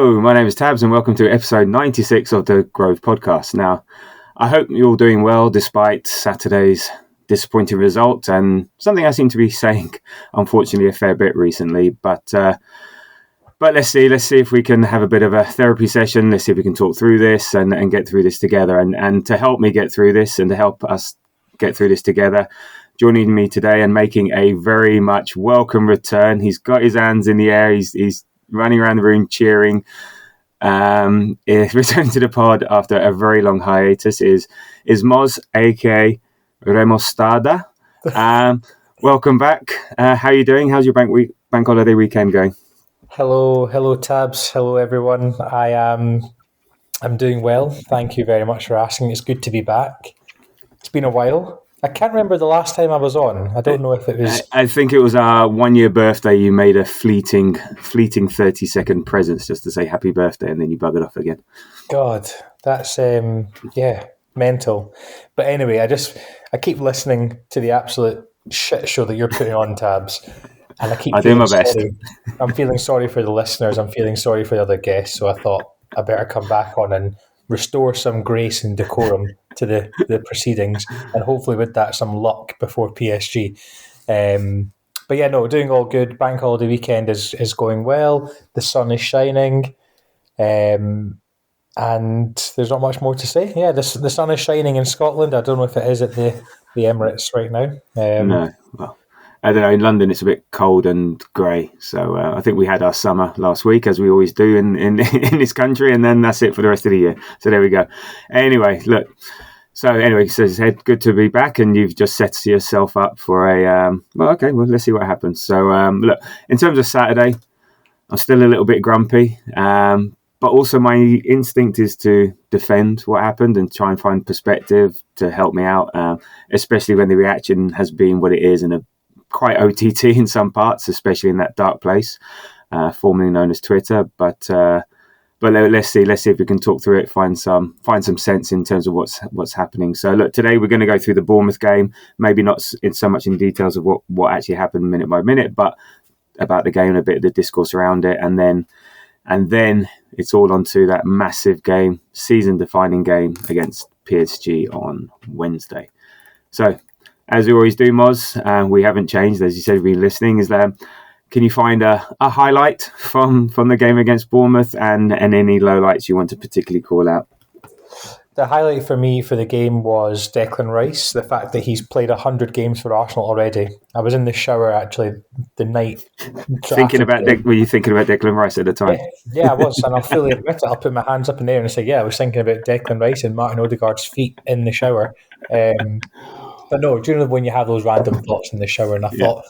Hello, my name is Tabs and welcome to episode 96 of the Grove podcast. Now, I hope you're all doing well despite Saturday's disappointing result and something I seem to be saying, unfortunately, a fair bit recently. But let's see if we can have a bit of a therapy session. Let's see if we can talk through this and get through this together. And to help me get through this and to help us get through this together, joining me today and making a very much welcome return. He's got his hands in the air. He's running around the room cheering. Returning to the pod after a very long hiatus is Moz, aka Remostada. Welcome back. How are you doing? How's your bank holiday weekend going? Hello, Tabs. Hello, everyone. I'm doing well. Thank you very much for asking. It's good to be back. It's been a while. I can't remember the last time I was on. I don't know if it was... I think it was our 1 year birthday. You made a fleeting 30-second presence just to say happy birthday, and then you buggered off again. God, that's, mental. But anyway, I keep listening to the absolute shit show that you're putting on, Tabs. And I do my best. I'm feeling sorry for the listeners. I'm feeling sorry for the other guests. So I thought I better come back on and restore some grace and decorum to the proceedings, and hopefully with that some luck before PSG. But yeah, no, doing all good. Bank holiday weekend is going well. The sun is shining, and there's not much more to say. Yeah, the sun is shining in Scotland. I don't know if it is at the Emirates right now. No, well, I don't know. In London, it's a bit cold and grey. So I think we had our summer last week, as we always do in this country, and then that's it for the rest of the year. So there we go. Anyway, look. So Ed, good to be back, and you've just set yourself up for a. Let's see what happens. So look, in terms of Saturday, I'm still a little bit grumpy, but also my instinct is to defend what happened and try and find perspective to help me out, especially when the reaction has been what it is and quite OTT in some parts, especially in that dark place, formerly known as Twitter. But let's see if we can talk through it, find some sense in terms of what's happening. So look, today we're going to go through the Bournemouth game, maybe not so much in details of what actually happened minute by minute, but about the game, a bit of the discourse around it, and then it's all onto that massive game, season-defining game against PSG on Wednesday. So, as we always do, Moz, we haven't changed, as you said, we've been listening. Can you find a highlight from the game against Bournemouth and any lowlights you want to particularly call out? The highlight for me for the game was Declan Rice, the fact that he's played 100 games for Arsenal already. I was in the shower, actually, the night. Were you thinking about Declan Rice at the time? Yeah, I was, and I'll fully admit it. I'll put my hands up in the air and say, yeah, I was thinking about Declan Rice and Martin Odegaard's feet in the shower. But no, do you know when you have those random thoughts in the shower? And I thought,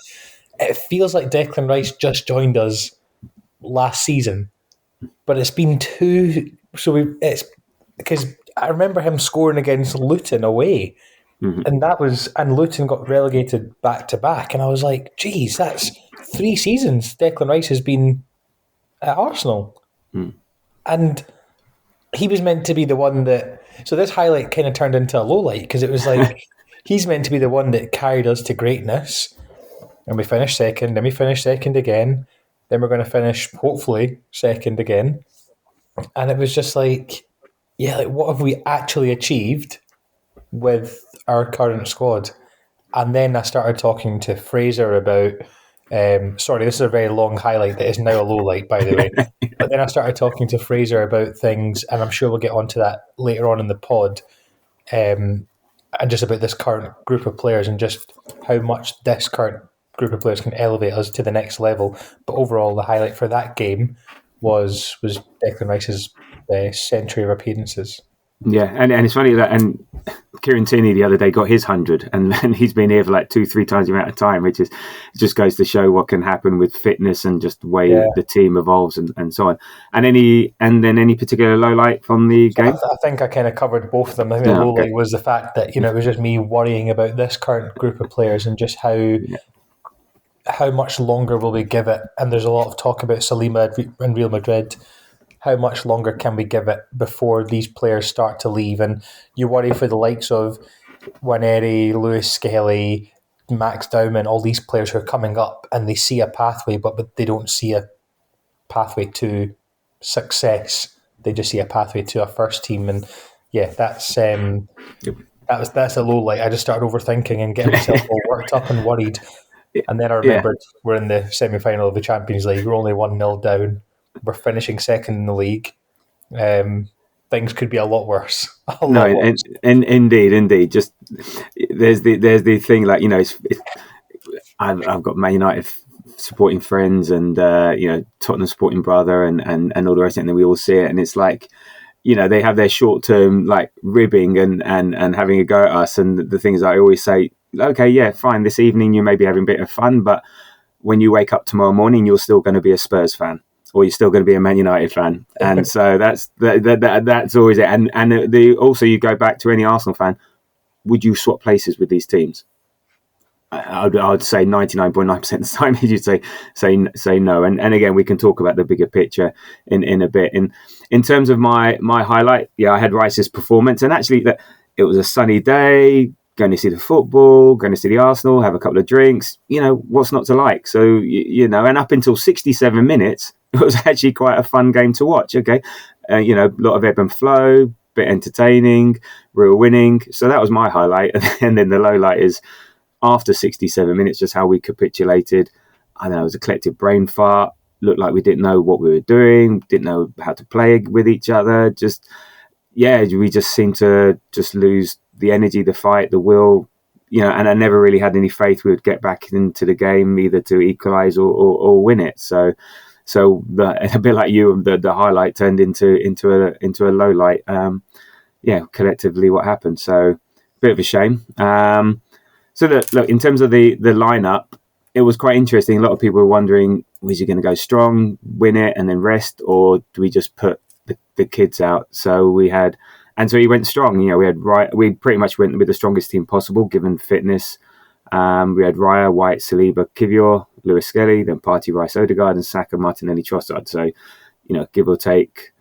it feels like Declan Rice just joined us last season, but it's been two. It's because I remember him scoring against Luton away, and Luton got relegated back to back, and I was like, geez, that's 3 seasons Declan Rice has been at Arsenal, and he was meant to be the one that. So this highlight kind of turned into a low light because it was like he's meant to be the one that carried us to greatness. And we finished second, then we finished second again. Then we're going to finish, hopefully, second again. And it was just like, what have we actually achieved with our current squad? And then I started talking to Fraser about, sorry, this is a very long highlight that is now a low light, by the way. But then I started talking to Fraser about things, and I'm sure we'll get onto that later on in the pod, and just about this current group of players and just how much this current group of players can elevate us to the next level. But overall, the highlight for that game was Declan Rice's century of appearances. Yeah, and it's funny that Kieran Tierney the other day got his 100, and he's been here for like 2-3 times the amount of time, which just goes to show what can happen with fitness and just the way the team evolves and so on. And then any particular low light from the game? I think I kind of covered both of them. I think the low light was the fact that it was just me worrying about this current group of players and just how much longer will we give it? And there's a lot of talk about Salima and Real Madrid. How much longer can we give it before these players start to leave? And you worry for the likes of Waneri, Lewis Skelly, Max Dowman, all these players who are coming up and they see a pathway, but they don't see a pathway to success, they just see a pathway to a first team. And yeah, that's a low light. I just started overthinking and getting myself all worked up and worried. And then I remembered we're in the semi-final of the Champions League. We're only 1-0 down. We're finishing second in the league. Things could be a lot worse. Indeed. Just there's the thing, like, I've got Man United supporting friends and Tottenham supporting brother and all the rest of it, and then we all see it, and it's like, they have their short term like ribbing and having a go at us, and the things I always say, okay, yeah, fine, this evening you may be having a bit of fun, but when you wake up tomorrow morning, you're still going to be a Spurs fan, or you're still going to be a Man United fan. And so that's always it. And also, you go back to any Arsenal fan, would you swap places with these teams? I would say 99.9% of the time you'd say no. And again, we can talk about the bigger picture in a bit. In terms of my highlight, I had Rice's performance, and actually that it was a sunny day, going to see the football, going to see the Arsenal, have a couple of drinks, what's not to like? So, and up until 67 minutes, it was actually quite a fun game to watch. Okay. A lot of ebb and flow, bit entertaining, real winning. So that was my highlight. And then the low light is after 67 minutes, just how we capitulated. I know it was a collective brain fart. Looked like we didn't know what we were doing, didn't know how to play with each other. We just seemed to just lose the energy, the fight, the will, and I never really had any faith we would get back into the game either to equalise or win it. So a bit like you, the highlight turned into a low light. Collectively what happened. So bit of a shame. So look, in terms of the lineup, it was quite interesting. A lot of people were wondering, was he going to go strong, win it, and then rest, or do we just put the kids out? So he went strong. We pretty much went with the strongest team possible given fitness. We had Raya, White, Saliba, Kivior, Lewis Skelly, then Partey, Rice, Odegaard, and Saka, Martinelli, Trossard. So, give or take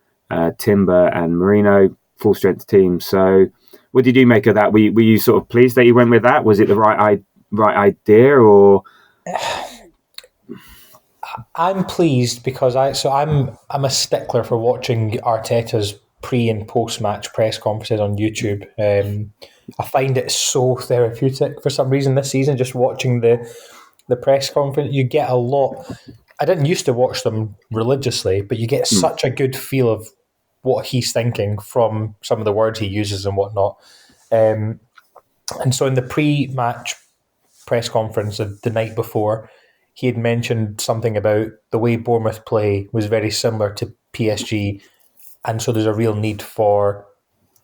Timber and Merino, full strength team. So, what did you make of that? Were you sort of pleased that you went with that? Was it the right idea, or? I'm pleased because I'm a stickler for watching Arteta's pre and post match press conferences on YouTube. I find it so therapeutic for some reason this season. Just watching the press conference, you get a lot. I didn't used to watch them religiously, but you get such a good feel of what he's thinking from some of the words he uses and whatnot. And so in the pre-match press conference the night before, he had mentioned something about the way Bournemouth play was very similar to PSG, and so there's a real need for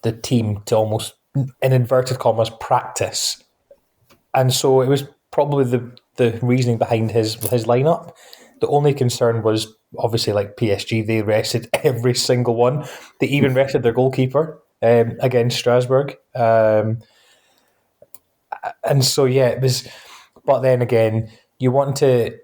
the team to almost, in inverted commas, practice. And so it was probably the reasoning behind his lineup. The only concern was, obviously, like PSG, they rested every single one. They even rested their goalkeeper against Strasbourg. And so, it was... But then again, you want to...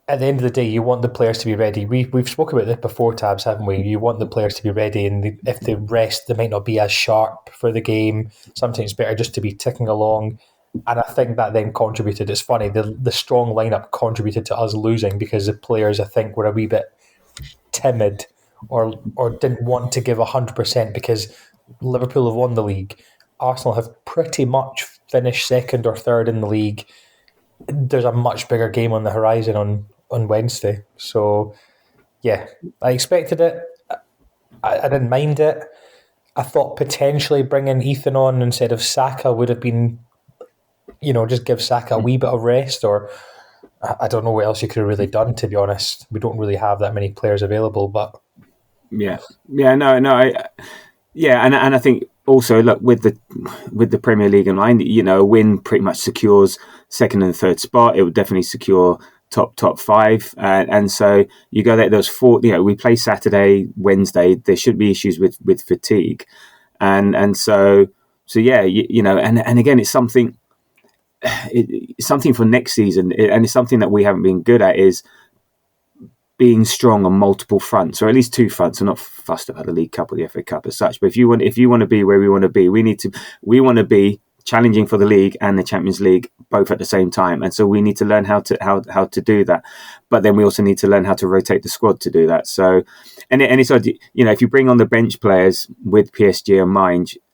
At the end of the day, you want the players to be ready. We've spoken about this before, Tabs, haven't we? You want the players to be ready, and if they rest, they might not be as sharp for the game. Sometimes it's better just to be ticking along. And I think that then contributed. It's funny, the strong lineup contributed to us losing because the players, I think, were a wee bit timid or didn't want to give 100% because Liverpool have won the league. Arsenal have pretty much finished second or third in the league. There's a much bigger game on the horizon on Wednesday. So, I expected it. I didn't mind it. I thought potentially bringing Ethan on instead of Saka would have been, just give Saka a wee bit of rest, or I don't know what else you could have really done, to be honest. We don't really have that many players available, but... And I think also, look, with the Premier League in mind, a win pretty much secures second and third spot. It would definitely secure top five, and so you go there. There's four. We play Saturday, Wednesday. There should be issues with fatigue, and so and again, it's something. It's something for next season, and it's something that we haven't been good at is being strong on multiple fronts, or at least two fronts. I'm not fussed about the League Cup or the FA Cup as such, but if you want to be where we want to be, we want to be challenging for the league and the Champions League both at the same time. And so we need to learn how to do that. But then we also need to learn how to rotate the squad to do that. So, and it's, if you bring on the bench players with PSG in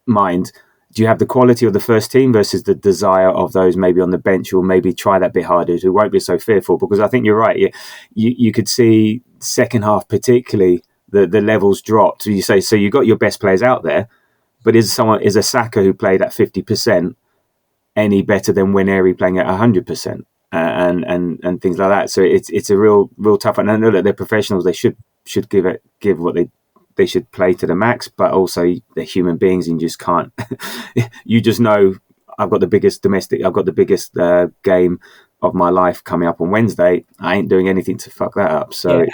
mind, do you have the quality of the first team versus the desire of those maybe on the bench who will maybe try that bit harder, who won't be so fearful? Because I think you're right. You could see second half particularly the levels dropped. So you say, so you got your best players out there, but is a Saka who played at 50% any better than Nwaneri playing at 100%? And things like that. So it's a real tough one. And I know that they're professionals. They should give what they should play to the max, but also they're human beings and you just can't. You just know I've got the biggest game of my life coming up on Wednesday. I ain't doing anything to fuck that up. So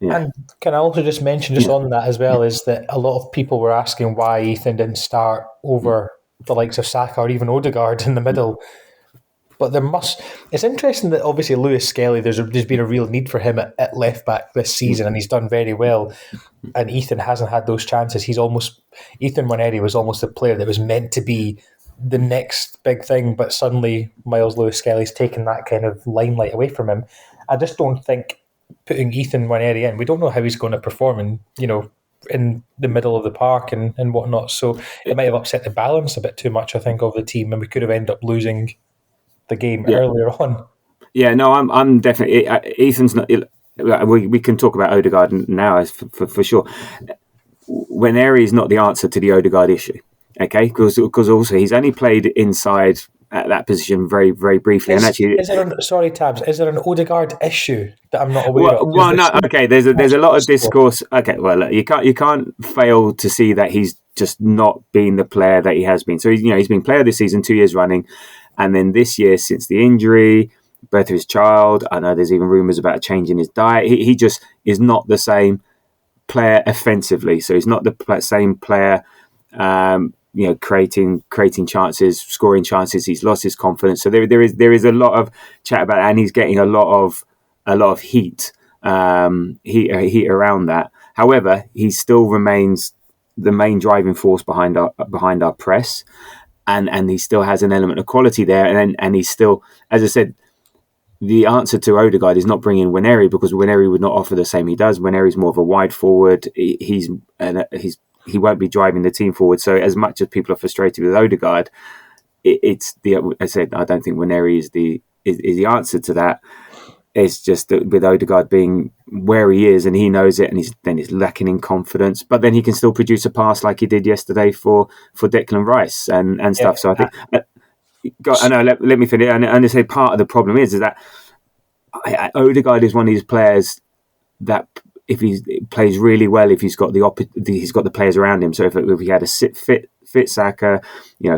yeah. And can I also just mention on that as well is that a lot of people were asking why Ethan didn't start over the likes of Saka or even Odegaard in the middle. But it's interesting that obviously Lewis Skelly, there's been a real need for him at left back this season, and he's done very well. And Ethan hasn't had those chances. Ethan Nwaneri was almost a player that was meant to be the next big thing, but suddenly Miles Lewis Skelly's taken that kind of limelight away from him. I just don't think putting Ethan Nwaneri in, we don't know how he's going to perform in the middle of the park and whatnot. So it might have upset the balance a bit too much, I think, of the team, and we could have ended up losing the game earlier on. Yeah, no, I'm definitely Ethan's not. We can talk about Odegaard now for sure. Nwaneri is not the answer to the Odegaard issue, okay? Because also he's only played inside at that position very, very briefly. Is there an Odegaard issue that I'm not aware of? Well, no, okay. There's a lot of discourse. Okay, well, you can't fail to see that he's just not been the player that he has been. So he's been player this season 2 years running. And then this year, since the injury, birth of his child, I know there's even rumours about a change in his diet. He just is not the same player offensively. So he's not the same player, creating chances, scoring chances. He's lost his confidence. So there is a lot of chat about that, and he's getting a lot of heat around that. However, he still remains the main driving force behind our press. And he still has an element of quality there. And he's still, as I said, the answer to Odegaard is not bringing Nwaneri, because Nwaneri would not offer the same he does. Nwaneri's more of a wide forward. He won't be driving the team forward. So as much as people are frustrated with Odegaard, I don't think Nwaneri is the answer to that. It's just that with Odegaard being where he is and he knows it, and he's lacking in confidence, but then he can still produce a pass like he did yesterday for Declan Rice and stuff. So I think, let me finish. And I say part of the problem is that Odegaard is one of these players that if he plays really well, if he's got the players around him. So if he had a fit Saka,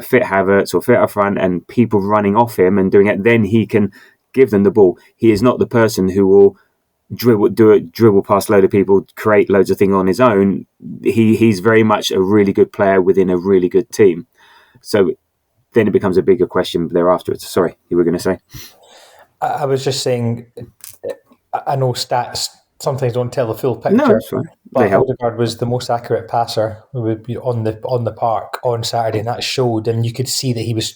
fit Havertz or fit up front, and people running off him and doing it, then he can give them the ball. He is not the person who will dribble past a load of people, create loads of things on his own. He's very much a really good player within a really good team. So then it becomes a bigger question thereafter. Sorry, you were going to say? I was just saying, I know stats sometimes don't tell the full picture. No, that's fine. But Odegaard was the most accurate passer on the park on Saturday, and that showed. And you could see that he was.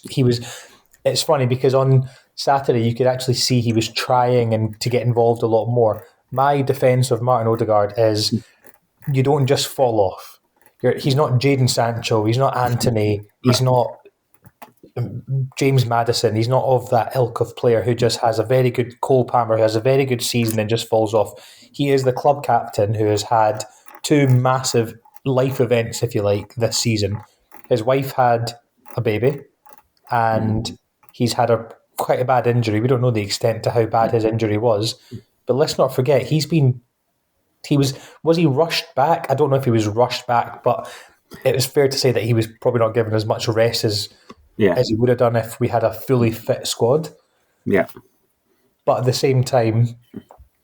It's funny because on Saturday you could actually see he was trying to get involved a lot more. My defence of Martin Odegaard is you don't just fall off. He's not Jadon Sancho. He's not Anthony. He's not James Maddison. He's not of that ilk of player who just has a very good Cole Palmer, who has a very good season and just falls off. He is the club captain who has had 2 massive life events, if you like, this season. His wife had a baby, and he's had quite a bad injury. We don't know the extent to how bad his injury was, but let's not forget was he rushed back? I don't know if he was rushed back, but it was fair to say that he was probably not given as much rest as he would have done if we had a fully fit squad. Yeah. But at the same time,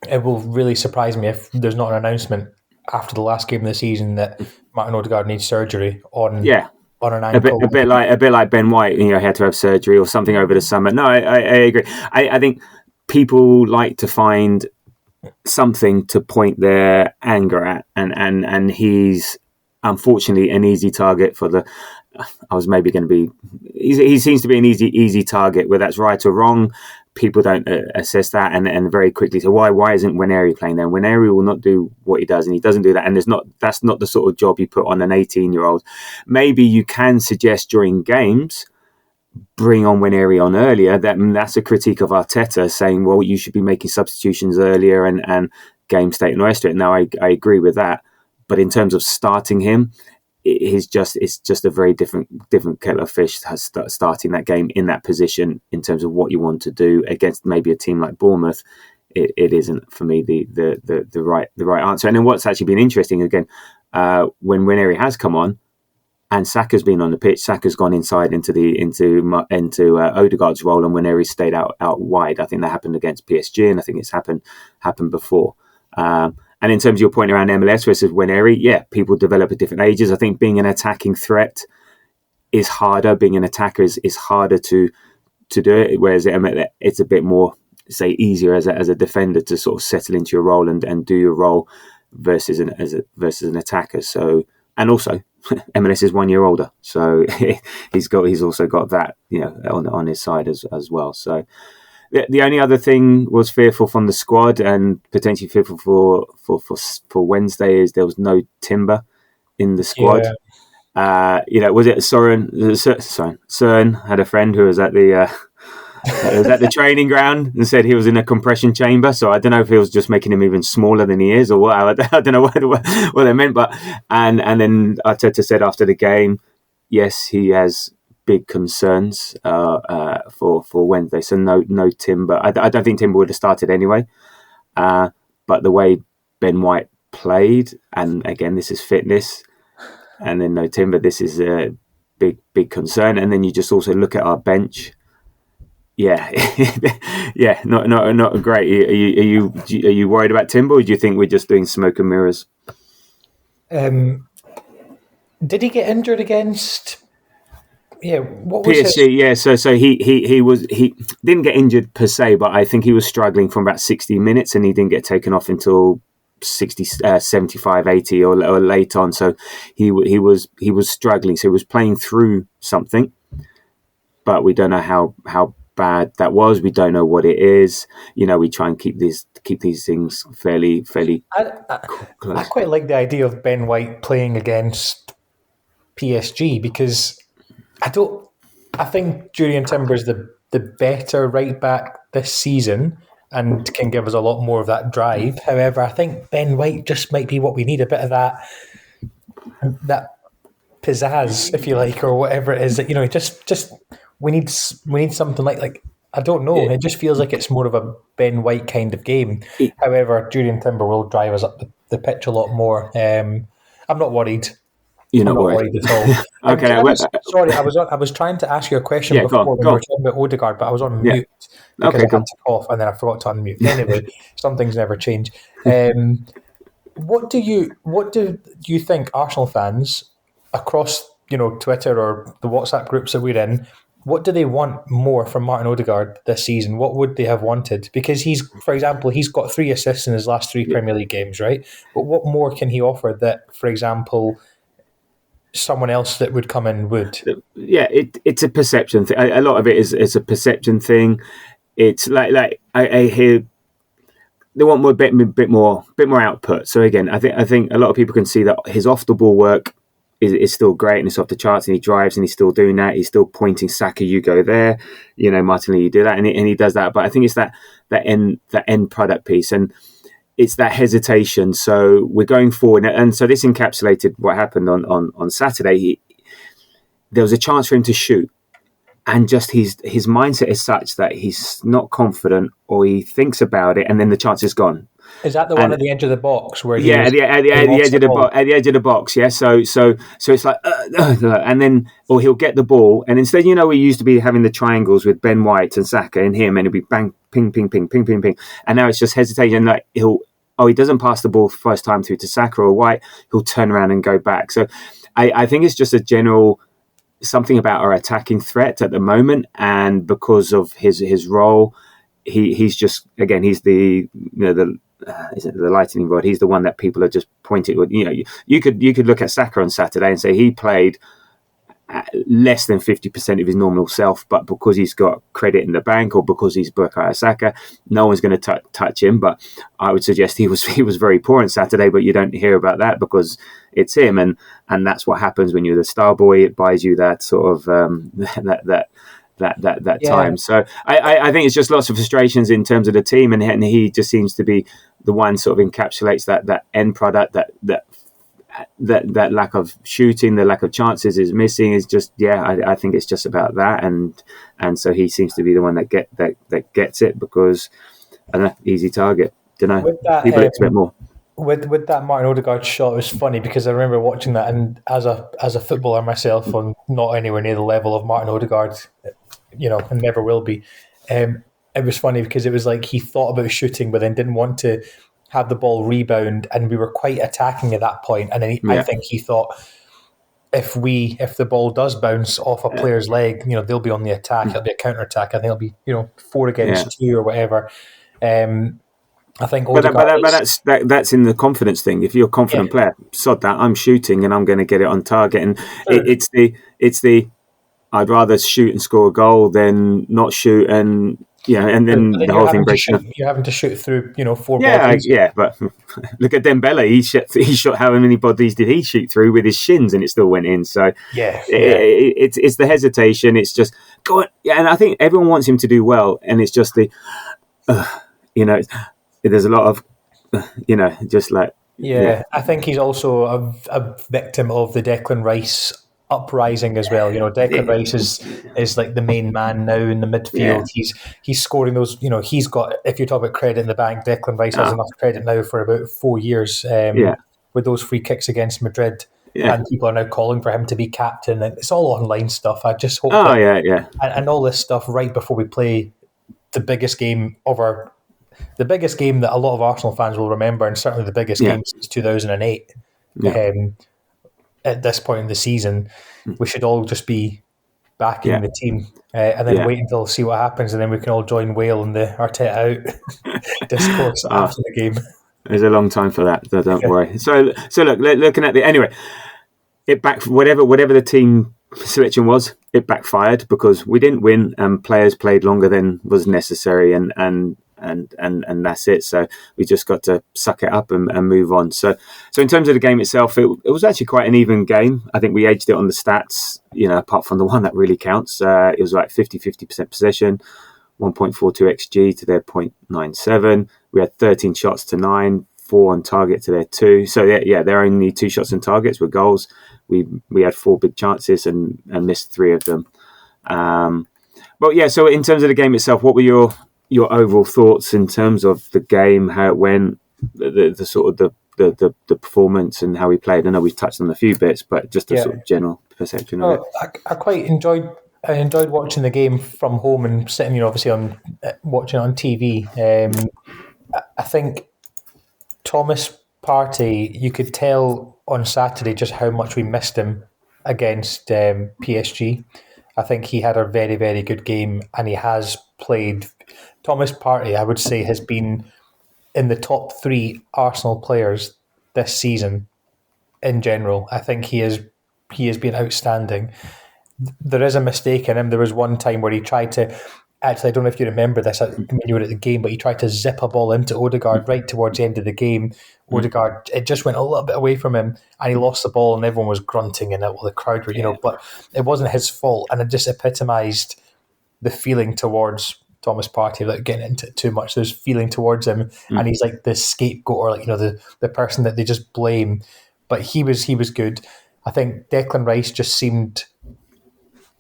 it will really surprise me if there's not an announcement after the last game of the season that Martin Odegaard needs surgery on an ankle. A bit like Ben White, had to have surgery or something over the summer. No, I agree. I think people like to find something to point their anger at, and he's unfortunately an easy target for the I was maybe going to be. He seems to be an easy target. Whether that's right or wrong, people don't assess that, and very quickly say, why isn't Nwaneri playing there? Nwaneri will not do what he does, and he doesn't do that. And that's not the sort of job you put on an 18-year-old. Maybe you can suggest during games, bring on Nwaneri on earlier. That's a critique of Arteta, saying, well, you should be making substitutions earlier and game state and the rest of it. Now, I agree with that, but in terms of starting him, it's just a very different kettle of fish starting that game in that position in terms of what you want to do against maybe a team like Bournemouth. It isn't for me the right answer. And then what's actually been interesting again, when Nwaneri has come on and Saka's been on the pitch, Saka's gone inside into Odegaard's role, and Nwaneri stayed out wide. I think that happened against PSG, and I think it's happened before. And in terms of your point around MLS versus Nwaneri, yeah, people develop at different ages. I think being an attacking threat is harder. Being an attacker is harder to do it, whereas it's a bit more, say, easier as a defender to sort of settle into your role and do your role versus an attacker. So, and also MLS is 1 year older, so he's also got that, on his side as well. So the only other thing was fearful from the squad and potentially fearful for Wednesday is there was no Timber in the squad. Yeah. Was it Søren had a friend who was at the training ground and said he was in a compression chamber. So I don't know if he was just making him even smaller than he is or what. I don't know what they meant. But and then Arteta said after the game, yes, he has big concerns for Wednesday. So no Timber. I don't think Timber would have started anyway. But the way Ben White played, and again, this is fitness, and then no Timber. This is a big concern. And then you just also look at our bench. Yeah, yeah, not great. Are you worried about Timber, or do you think we're just doing smoke and mirrors? Did he get injured against? Yeah, what was PSG? Yeah, so he didn't get injured per se, but I think he was struggling from about 60 minutes, and he didn't get taken off until 60, 75, 80 or late on. So he was struggling. So he was playing through something, but we don't know how bad that was. We don't know what it is. We try and keep these things fairly close. I quite like the idea of Ben White playing against PSG because I think Julian Timber's the better right back this season and can give us a lot more of that drive. However, I think Ben White just might be what we need, a bit of that pizzazz, if you like, or whatever it is that, just we need something like I don't know. It just feels like it's more of a Ben White kind of game. However, Julian Timber will drive us up the pitch a lot more. I'm not worried. You're not worried at all. Okay. Sorry, I was trying to ask you a question before when we were talking about Odegaard, but I was on mute because I had to cough and then I forgot to unmute. Anyway, some things never change. What do you think Arsenal fans across Twitter or the WhatsApp groups that we're in? What do they want more from Martin Odegaard this season? What would they have wanted? Because for example, he's got 3 assists in his last 3 Premier League games, right? But what more can he offer that, for example, someone else that would come in would? Yeah, it's a perception thing. A lot of it is a perception thing. It's like I hear they want a bit more output. So again, I think a lot of people can see that his off the ball work is still great and it's off the charts, and he drives and he's still doing that. He's still pointing, Saka, you go there, Martinelli, you do that, and he does that. But I think it's that end product piece, and it's that hesitation. So we're going forward, and so this encapsulated what happened on Saturday. There was a chance for him to shoot, and just his mindset is such that he's not confident, or he thinks about it, and then the chance is gone. Is that the one at the edge of the box where? At the edge of the box. Yeah. So it's like, and then, or he'll get the ball, and instead, we used to be having the triangles with Ben White and Saka and him, and it'll be bang, ping, ping, ping, ping, ping, ping, and now it's just hesitation. Like he doesn't pass the ball first time through to Saka or White, he'll turn around and go back. So I think it's just a general something about our attacking threat at the moment, and because of his role, he's just, again, he's the the lightning rod. He's the one that people are just pointing with. You could look at Saka on Saturday and say he played less than 50% of his nominal self, but because he's got credit in the bank or because he's Bukayo Saka, no one's going to touch him. But I would suggest he was very poor on Saturday, but you don't hear about that because it's him, and that's what happens when you're the star boy. It buys you that sort of that time. So I think it's just lots of frustrations in terms of the team, and he just seems to be the one sort of encapsulates that end product, that lack of shooting, the lack of chances is missing. Is just I think it's just about that, and so he seems to be the one that gets it because easy target. Don't know. People expect more. With that Martin Odegaard shot, it was funny because I remember watching that, and as a footballer myself, I'm not anywhere near the level of Martin Odegaard, and never will be. It was funny because it was like he thought about shooting, but then didn't want to have the ball rebound, and we were quite attacking at that point. And then I think he thought if the ball does bounce off a player's leg, they'll be on the attack. It'll be a counter attack. I think it'll be 4 against 2 or whatever. I think, but that's in the confidence thing. If you're a confident player, sod that. I'm shooting and I'm going to get it on target. And it's the I'd rather shoot and score a goal than not shoot and. Yeah, and then the whole thing breaks down. You're having to shoot through, 4 balls. Yeah, but look at Dembele. He shot. How many bodies did he shoot through with his shins, and it still went in? So it's the hesitation. It's just go on. Yeah, and I think everyone wants him to do well, and it's just there's a lot of, just like I think he's also a victim of the Declan Rice uprising as well. Declan Rice is like the main man now in the midfield. He's scoring those. He's got. If you talk about credit in the bank, Declan Rice has enough credit now for about 4 years. With those free kicks against Madrid, and people are now calling for him to be captain. And it's all online stuff. I just hope. And all this stuff right before we play the biggest game the biggest game that a lot of Arsenal fans will remember, and certainly the biggest game since 2008. At this point in the season, we should all just be backing the team, and then wait until see what happens, and then we can all join Whale in the Arteta out discourse after the game. There's a long time for that, so don't worry. So look, looking at it whatever the team selection was, it backfired because we didn't win, and players played longer than was necessary, and that's it. So we just got to suck it up and move on. So in terms of the game itself, it was actually quite an even game. I think we edged it on the stats, apart from the one that really counts. It was like 50% possession, 1.42 XG to their 0.97. We had 13 shots to 9, 4 on target to their 2. So they're only 2 shots on targets were goals. We had 4 big chances and missed 3 of them. So in terms of the game itself, what were your overall thoughts in terms of the game, how it went, the sort of the performance and how we played? I know we've touched on a few bits, but just a sort of general perception of it. I quite enjoyed watching the game from home and sitting, obviously on watching it on TV. I think Thomas Partey, you could tell on Saturday just how much we missed him against PSG. I think he had a very, very good game, and he has played. Thomas Partey, I would say, has been in the top 3 Arsenal players this season in general. I think he has been outstanding. There is a mistake in him. There was one time where he tried to, actually, I don't know if you remember this when you were at the game, but he tried to zip a ball into Odegaard right towards the end of the game. Odegaard, it just went a little bit away from him, and he lost the ball, and everyone was grunting in it while the crowd were, but it wasn't his fault, and it just epitomised the feeling towards Thomas Partey, without getting into it too much. There's feeling towards him, and he's like the scapegoat, or the person that they just blame. But he was good. I think Declan Rice just seemed.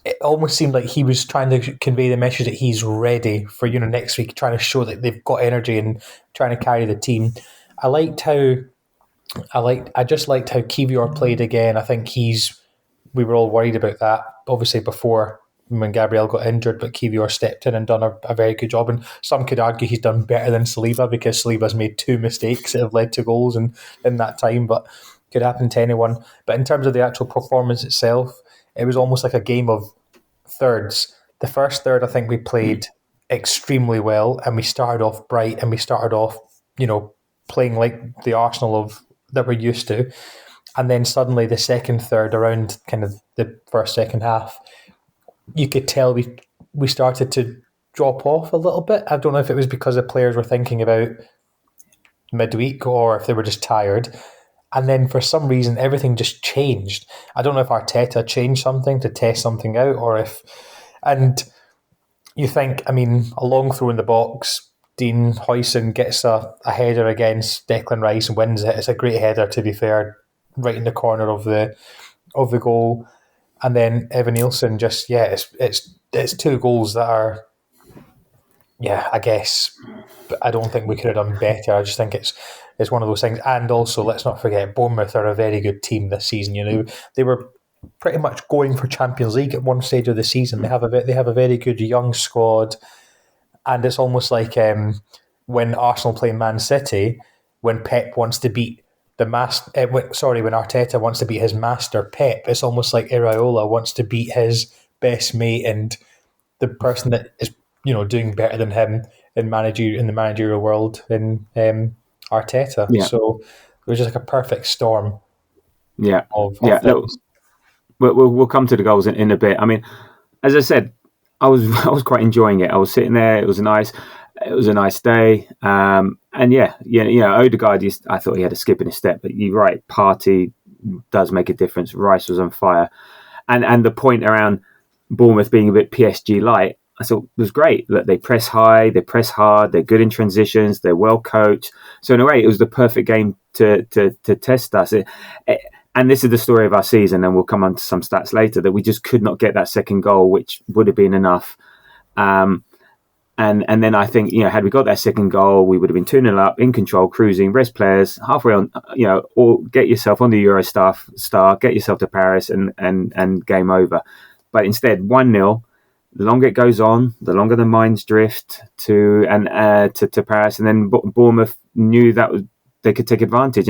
It almost seemed like he was trying to convey the message that he's ready for next week, trying to show that they've got energy and trying to carry the team. I just liked how Kiwior played again. I think we were all worried about that, obviously, before when Gabriel got injured, but Kiwior stepped in and done a very good job. And some could argue he's done better than Saliba because Saliba's made 2 mistakes that have led to goals in that time, but could happen to anyone. But in terms of the actual performance itself, it was almost like a game of thirds. The first third, I think we played extremely well, and we started off bright, and we started off, playing like the Arsenal that we're used to. and then suddenly the second third, around kind of the first, second half, you could tell we started to drop off a little bit. I don't know if it was because the players were thinking about midweek or if they were just tired. And then for some reason, everything just changed. I don't know if Arteta changed something to test something out, or if... And you think, I mean, a long throw in the box, Dean Huijsen gets a header against Declan Rice and wins it. It's a great header, to be fair, right in the corner of the goal. And then Evan Nielsen just, it's two goals that are, I guess, I don't think we could have done better. I just think it's one of those things. And also, let's not forget, Bournemouth are a very good team this season. You know, they were pretty much going for Champions League at one stage of the season. They have a very good young squad, and it's almost like when Arsenal play Man City, when Pep wants to beat when Arteta wants to beat his master Pep, it's almost like Iraola wants to beat his best mate and the person that is, you know, doing better than him in the managerial world in Arteta. Yeah. So it was just like a perfect storm. Yeah. Of things. We'll come to the goals in a bit. I mean, as I said, I was quite enjoying it. I was sitting there. It was a nice day. And Odegaard, I thought he had a skip in his step, but you're right. Partey does make a difference. Rice was on fire, and the point around Bournemouth being a bit PSG light, I thought was great. Look, they press high, they press hard, they're good in transitions, they're well coached. So in a way, it was the perfect game to test us. And this is the story of our season, and we'll come on to some stats later, that we just could not get that second goal, which would have been enough. And then I think, had we got that second goal, we would have been 2-0 up, in control, cruising, rest players, halfway on, or get yourself on the Eurostar, get yourself to Paris and game over. But instead, 1-0, the longer it goes on, the longer the minds drift to Paris. And then Bournemouth knew that they could take advantage,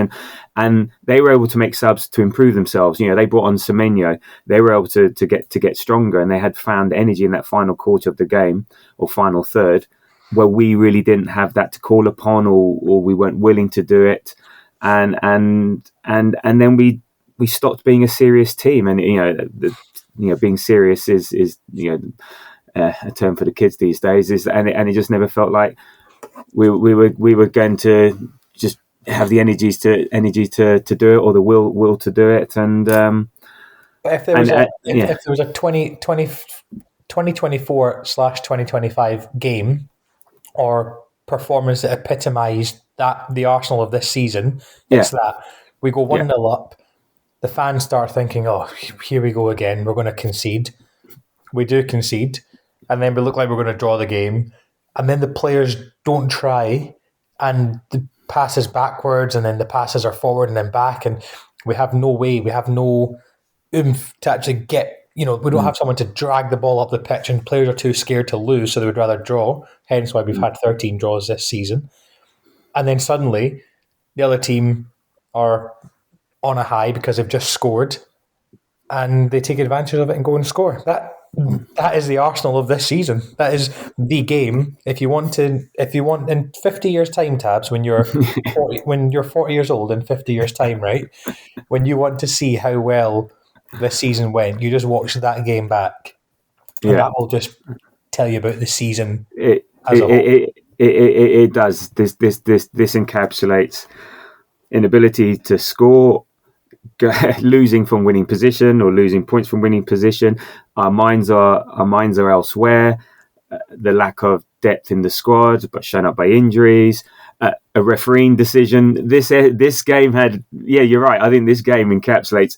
and they were able to make subs to improve themselves. They brought on Semenyo. They were able to get stronger, and they had found energy in that final quarter of the game, or final third, where we really didn't have that to call upon, or we weren't willing to do it, and then we stopped being a serious team. And being serious is a term for the kids these days. And it just never felt like we were going to just have the energy to do it, or the will to do it. And but if there was a 2024/2025 game or performance that epitomised the Arsenal of this season, it's that we go 1-0 up. The fans start thinking, "Oh, here we go again. We're going to concede." We do concede, and then we look like we're going to draw the game, and then the players don't try, and the passes backwards, and then the passes are forward and then back, and we have no oomph to actually get, we don't have someone to drag the ball up the pitch, and players are too scared to lose, so they would rather draw, hence why we've had 13 draws this season. And then suddenly the other team are on a high because they've just scored, and they take advantage of it and go and score. That is the Arsenal of this season. That is the game. If you want in 50 years' time, Tabs, when you're 40 years old in 50 years' time, right? When you want to see how well this season went, you just watch that game back, and that will just tell you about the season as a whole. It does. This encapsulates inability to score, losing from winning position, or losing points from winning position. Our minds are elsewhere. The lack of depth in the squad, but shown up by injuries. A refereeing decision. This game had. Yeah, you're right. I think this game encapsulates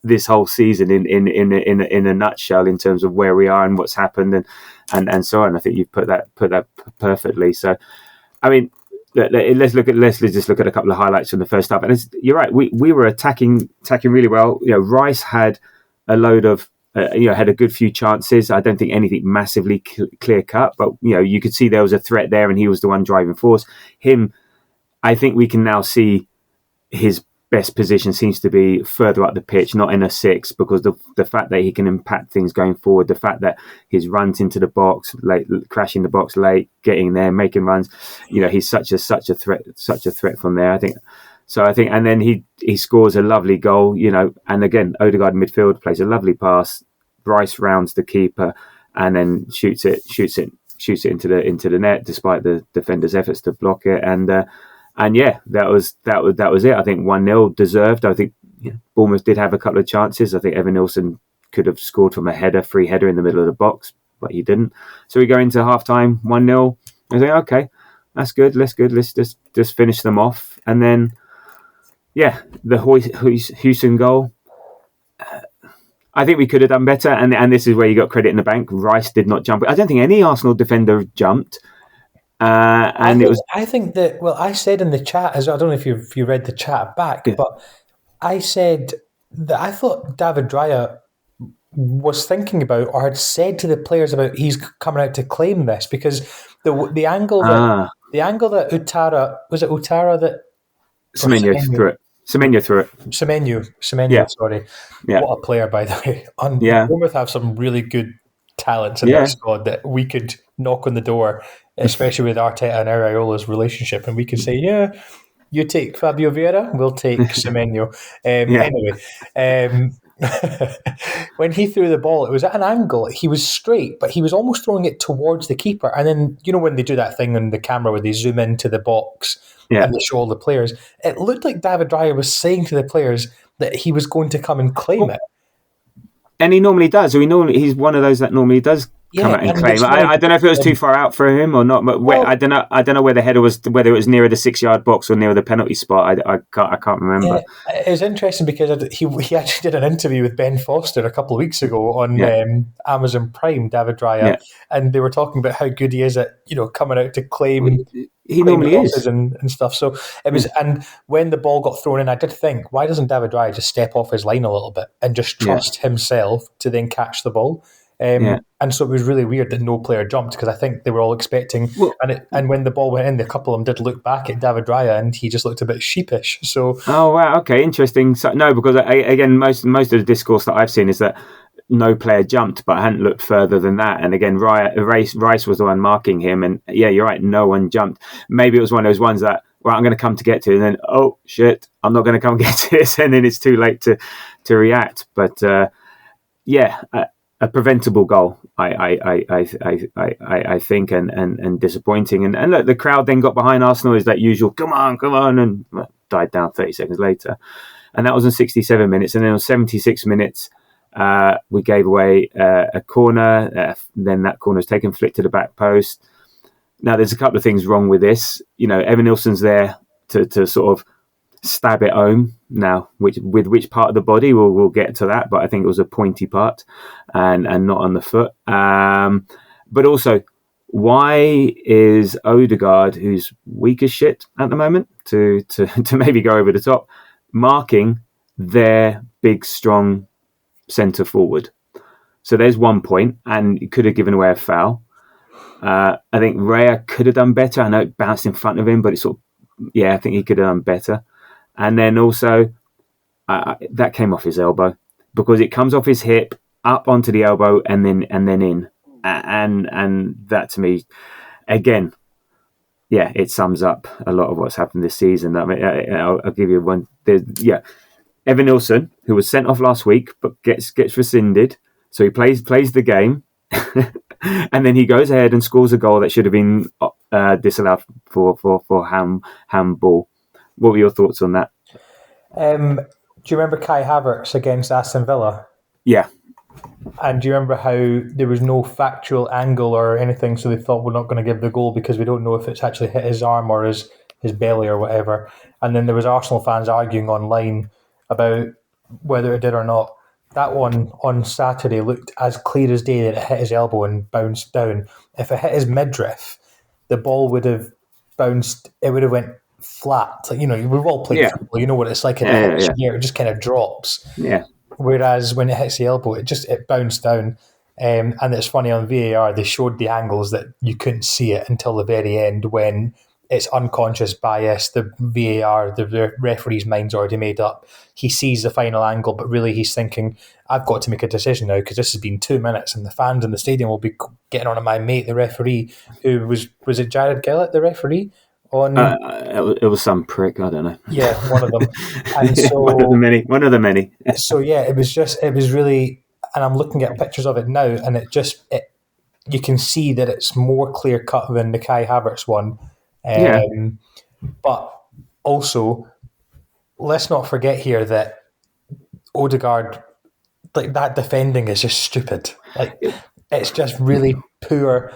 this whole season in a nutshell, in terms of where we are and what's happened and so on. I think you've put that perfectly. So, I mean, let's just look at a couple of highlights from the first half. And you're right, we were attacking really well. Rice had a load of had a good few chances. I don't think anything massively clear cut, but you could see there was a threat there, and he was the one driving force. I think we can now see his best position seems to be further up the pitch, not in a six, because the fact that he can impact things going forward, the fact that his runs into the box, late, crashing the box late, getting there, making runs, he's such a threat from there. I think So I think, and then he scores a lovely goal, and again, Odegaard in midfield plays a lovely pass. Rice rounds the keeper and then shoots it into the net, despite the defender's efforts to block it. And yeah, that was it. I think 1-0 deserved. I think Bournemouth did have a couple of chances. I think Evan Nilsson could have scored from a free header in the middle of the box, but he didn't. So we go into half-time, 1-0. I think, okay, that's good. Let's just finish them off. And then, yeah, the Houston goal. I think we could have done better, and this is where you got credit in the bank. Rice did not jump. I don't think any Arsenal defender jumped. I think that, well, I said in the chat, I don't know if you read the chat back, but I said that I thought David Raya was thinking about, or had said to the players about, he's coming out to claim this, because the angle that Utara, was it Utara that Semenyo threw it. Semenyo, sorry. Yeah. What a player, by the way. Bournemouth have some really good talents in their squad that we could knock on the door, especially with Arteta and Araiola's relationship, and we could say, yeah, you take Fabio Vieira, we'll take Semenyo. Anyway, when he threw the ball, it was at an angle. He was straight, but he was almost throwing it towards the keeper. And then, when they do that thing on the camera where they zoom into the box and they show all the players, it looked like David Raya was saying to the players that he was going to come and claim it. And he normally does. He's one of those that normally does come out and claim. I don't know if it was too far out for him or not, but I don't know where the header was, whether it was nearer the 6-yard box or nearer the penalty spot. I can't remember. Yeah, it was interesting because he actually did an interview with Ben Foster a couple of weeks ago on Amazon Prime, David Raya, and they were talking about how good he is at coming out to claim. He normally is and stuff. So it was, and when the ball got thrown in, I did think, why doesn't David Raya just step off his line a little bit and just trust himself to then catch the ball? And so it was really weird that no player jumped, because I think they were all expecting. And when the ball went in, a couple of them did look back at David Raya, and he just looked a bit sheepish. So, oh wow, okay, interesting. So, no, because again, most of the discourse that I've seen is that no player jumped, but I hadn't looked further than that. And again, Rice was the one marking him, and yeah, you're right, no one jumped. Maybe it was one of those ones that, well, I'm going to come to get to, and then, oh shit, I'm not going to come get to this, and then it's too late to react. But a preventable goal, I think, and disappointing. And look, the crowd then got behind Arsenal, is that usual, come on, and died down 30 seconds later. And that was in 67 minutes, and then on 76 minutes. We gave away a corner. Then that corner was taken, flicked to the back post. Now, there's a couple of things wrong with this. Evan Nilsson's there to sort of stab it home. Now, which part of the body, we'll get to that. But I think it was a pointy part and not on the foot. But also, why is Odegaard, who's weak as shit at the moment, to maybe go over the top, marking their big, strong centre forward? So there's one point, and he could have given away a foul. I think Raya could have done better. I know it bounced in front of him, but it's I think he could have done better. And then also that came off his elbow, because it comes off his hip up onto the elbow and then in, and that to me, again, it sums up a lot of what's happened this season. I mean, I'll give you one. Evan Nilsson, who was sent off last week but gets rescinded, so he plays the game, and then he goes ahead and scores a goal that should have been disallowed for handball. What were your thoughts on that? Do you remember Kai Havertz against Aston Villa? Yeah. And do you remember how there was no factual angle or anything, so they thought, we're not going to give the goal because we don't know if it's actually hit his arm or his belly or whatever. And then there was Arsenal fans arguing online about whether it did or not. That one on Saturday looked as clear as day that it hit his elbow and bounced down. If it hit his midriff, the ball would have bounced, it would have went flat. Like, we've all played football, you know what it's like. It just kind of drops. Yeah. Whereas when it hits the elbow, it bounced down. And it's funny, on VAR, they showed the angles that you couldn't see it until the very end, when it's unconscious bias. The VAR, the referee's mind's already made up. He sees the final angle, but really he's thinking, I've got to make a decision now, because this has been 2 minutes and the fans in the stadium will be getting on to my mate, the referee, who was it Jared Gillett, the referee? on. It was some prick. I don't know. Yeah, one of them. And so One of the many. So yeah, it was really, and I'm looking at pictures of it now, and you can see that it's more clear cut than the Kai Havertz one. Yeah. But also, let's not forget here that Odegaard, like that defending is just stupid. Like it's just really poor.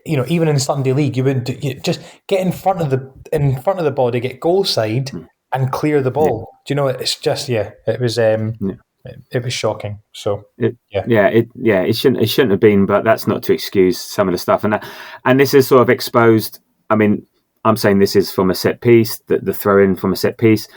You know, even in Sunday League, you wouldn't just get in front of the body, get goal side, and clear the ball. Yeah. Do you know? It's just it was it was shocking. So it shouldn't have been, but that's not to excuse some of the stuff. And this is sort of exposed. I mean, I'm saying this is from a set piece, the throw in from a set piece.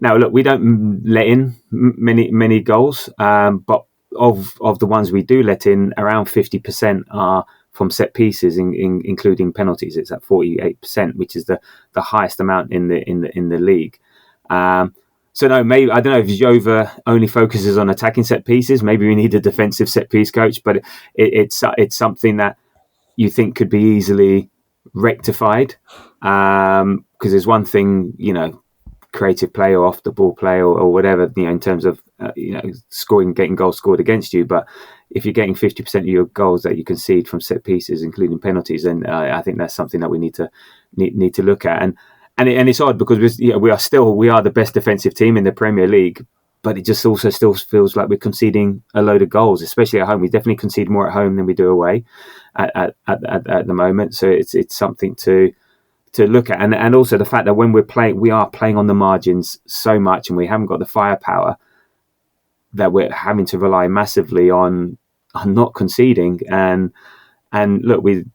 Now, look, we don't let in many goals, but of the ones we do let in, around 50% are from set pieces, including penalties. It's at 48%, which is the highest amount in the league. So no, maybe I don't know if Jova only focuses on attacking set pieces. Maybe we need a defensive set piece coach, but it's something that you think could be easily rectified. Because there's one thing, creative play or off the ball play or whatever, in terms of scoring, getting goals scored against you. But if you're getting 50% of your goals that you concede from set pieces, including penalties, then I think that's something that we need to look at. And it's odd because we are the best defensive team in the Premier League, but it just also still feels like we're conceding a load of goals, especially at home. We definitely concede more at home than we do away at the moment. So it's something to look at, and also the fact that when we are playing on the margins so much, and we haven't got the firepower, that we're having to rely massively on not conceding. And look, we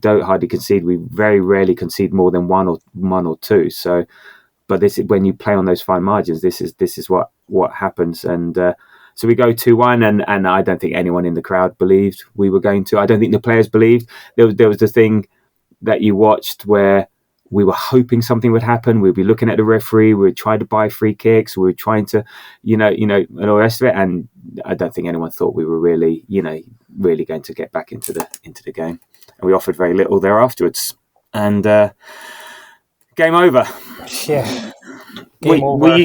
don't hardly concede. We very rarely concede more than one or two. So, but this is when you play on those fine margins. This is what happens. And so we go 2-1, and I don't think anyone in the crowd believed we were going to. I don't think the players believed. There was the thing that you watched where we were hoping something would happen. We'd be looking at the referee. We would try to buy free kicks. We were trying to, and all the rest of it. And I don't think anyone thought we were really going to get back into the game. And we offered very little there afterwards. And game over. Yeah, game over.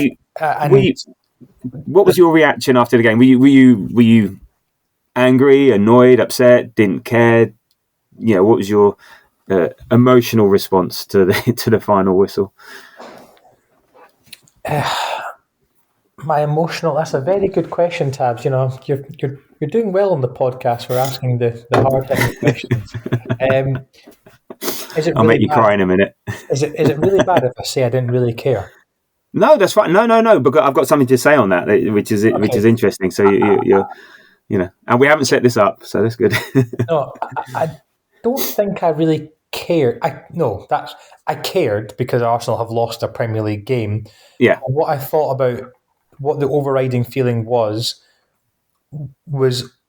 What was your reaction after the game? Were you angry, annoyed, upset, didn't care? What was your emotional response to the final whistle? My emotional. That's a very good question, Tabs. You're doing well on the podcast for asking the hard hitting questions. I'll make you cry in a minute. Is it really bad if I say I didn't really care? No, that's fine. No, because I've got something to say on that, which is interesting. So you're and we haven't set this up, so that's good. No, I don't think I really cared. I cared because Arsenal have lost a Premier League game. Yeah. And what I thought about what the overriding feeling was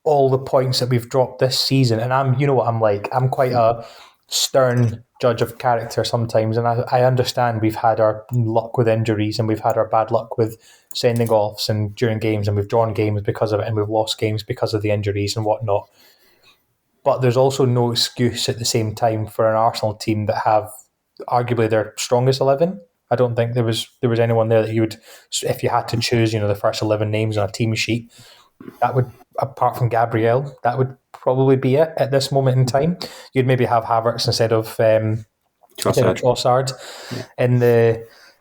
all the points that we've dropped this season. And I'm what I'm like. I'm quite a stern judge of character sometimes, and I understand we've had our luck with injuries and we've had our bad luck with sending offs and during games, and we've drawn games because of it, and we've lost games because of the injuries and whatnot. But there's also no excuse at the same time for an Arsenal team that have arguably their strongest 11. I don't think there was anyone there that you would, if you had to choose, the first 11 names on a team sheet, that would, apart from Gabriel, that would probably be it at this moment in time. You'd maybe have Havertz instead of Trossard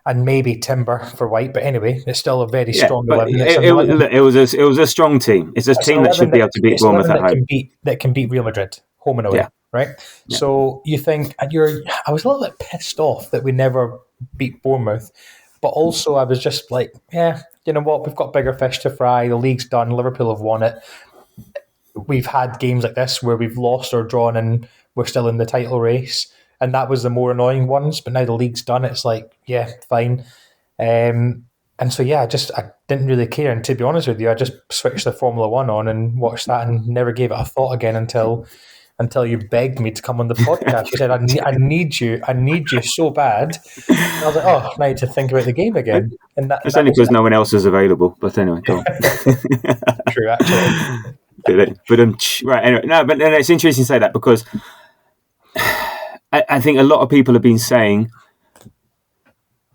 and maybe Timber for White. But anyway, it's still a very strong 11. It was a strong team. It's a team that should be able to beat Bournemouth at home. That can beat Real Madrid home and away, right? Yeah. So you think, and I was a little bit pissed off that we never beat Bournemouth, but also I was just like, you know what? We've got bigger fish to fry. The league's done. Liverpool have won it. We've had games like this where we've lost or drawn and we're still in the title race. And that was the more annoying ones. But now the league's done. It's like, fine. And so, I didn't really care. And to be honest with you, I just switched the Formula One on and watched that and never gave it a thought again until you begged me to come on the podcast. You said, I need you so bad. And I was like, now I need to think about the game again. And it's only because no one else is available. But anyway, go on. True, actually. But right, anyway, no, but it's interesting to say that because I think a lot of people have been saying,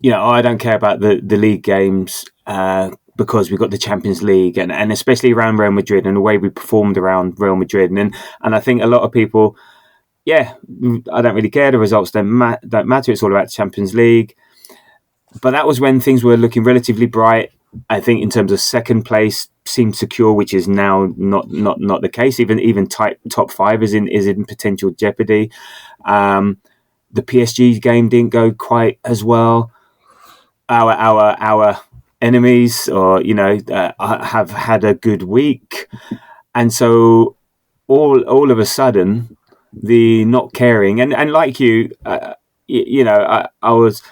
I don't care about the league games because we've got the Champions League, and especially around Real Madrid and the way we performed around Real Madrid. And I think a lot of people, I don't really care. The results don't matter. It's all about the Champions League. But that was when things were looking relatively bright. I think in terms of second place seemed secure, which is now not the case. Even top 5 is in potential jeopardy. The PSG game didn't go quite as well. Our enemies, have had a good week, and so all of a sudden, the not caring and like you, I was.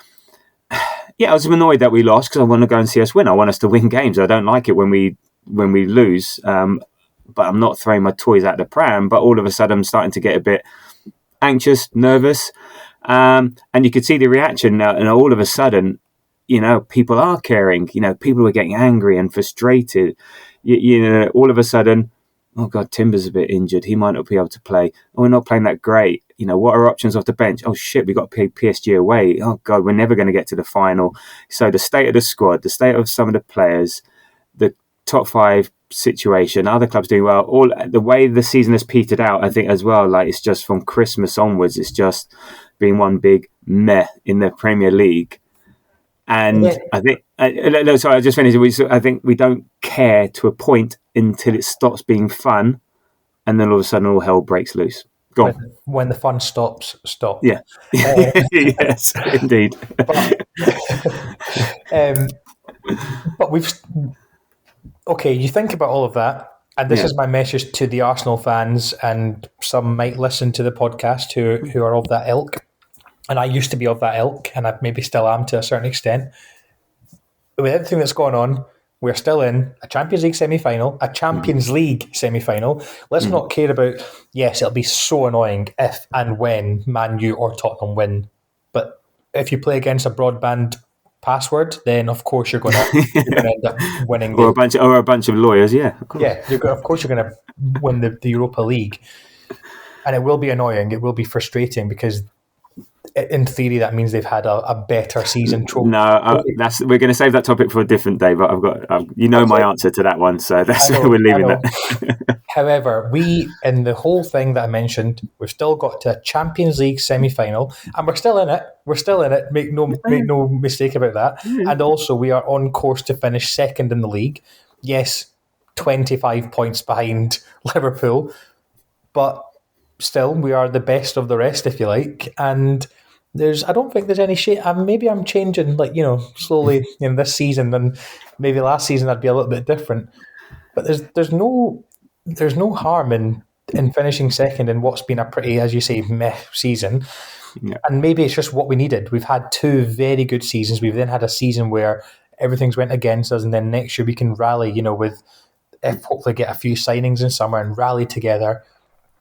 Yeah, I was annoyed that we lost because I want to go and see us win. I want us to win games. I don't like it when we lose. But I'm not throwing my toys out the pram. But all of a sudden, I'm starting to get a bit anxious, nervous, and you could see the reaction now. And all of a sudden, people are caring. People are getting angry and frustrated. All of a sudden, oh God, Timber's a bit injured. He might not be able to play. Oh, we're not playing that great. What are options off the bench? Oh shit, we got to play PSG away. Oh God, we're never going to get to the final. So the state of the squad, the state of some of the players, the top 5 situation, other clubs doing well. All the way the season has petered out, I think as well. Like it's just from Christmas onwards, it's just been one big meh in the Premier League. And I think, sorry, I just finished. I think we don't care to a point until it stops being fun, and then all of a sudden all hell breaks loose. Go on. When the fun stops, stop. Yeah. Yes, indeed. But we've... Okay, you think about all of that, and this is my message to the Arsenal fans, and some might listen to the podcast who are of that ilk. And I used to be of that ilk, and I maybe still am to a certain extent. With everything that's going on, we're still in a Champions League semi-final, a Champions League semi-final. Let's not care about, yes, it'll be so annoying if and when Man U or Tottenham win. But if you play against a broadband password, then of course you're going to end up winning. Or a bunch of lawyers, yeah. Of course. Yeah, of course you're going to win the Europa League. And it will be annoying. It will be frustrating because in theory, that means they've had a better season. No, we're going to save that topic for a different day. But I've got, my answer to that one, so that's where we're leaving that. However, in the whole thing that I mentioned, we've still got to a Champions League semi-final, and we're still in it. We're still in it. Make no mistake about that. And also, we are on course to finish second in the league. Yes, 25 points behind Liverpool, but still, we are the best of the rest, if you like. And I don't think there's any shade. Maybe I'm changing, slowly in this season, and maybe last season I'd be a little bit different. But there's no harm in finishing second in what's been a pretty, as you say, meh season. Yeah. And maybe it's just what we needed. We've had 2 very good seasons. We've then had a season where everything's went against us, and then next year we can rally, with hopefully get a few signings in summer and rally together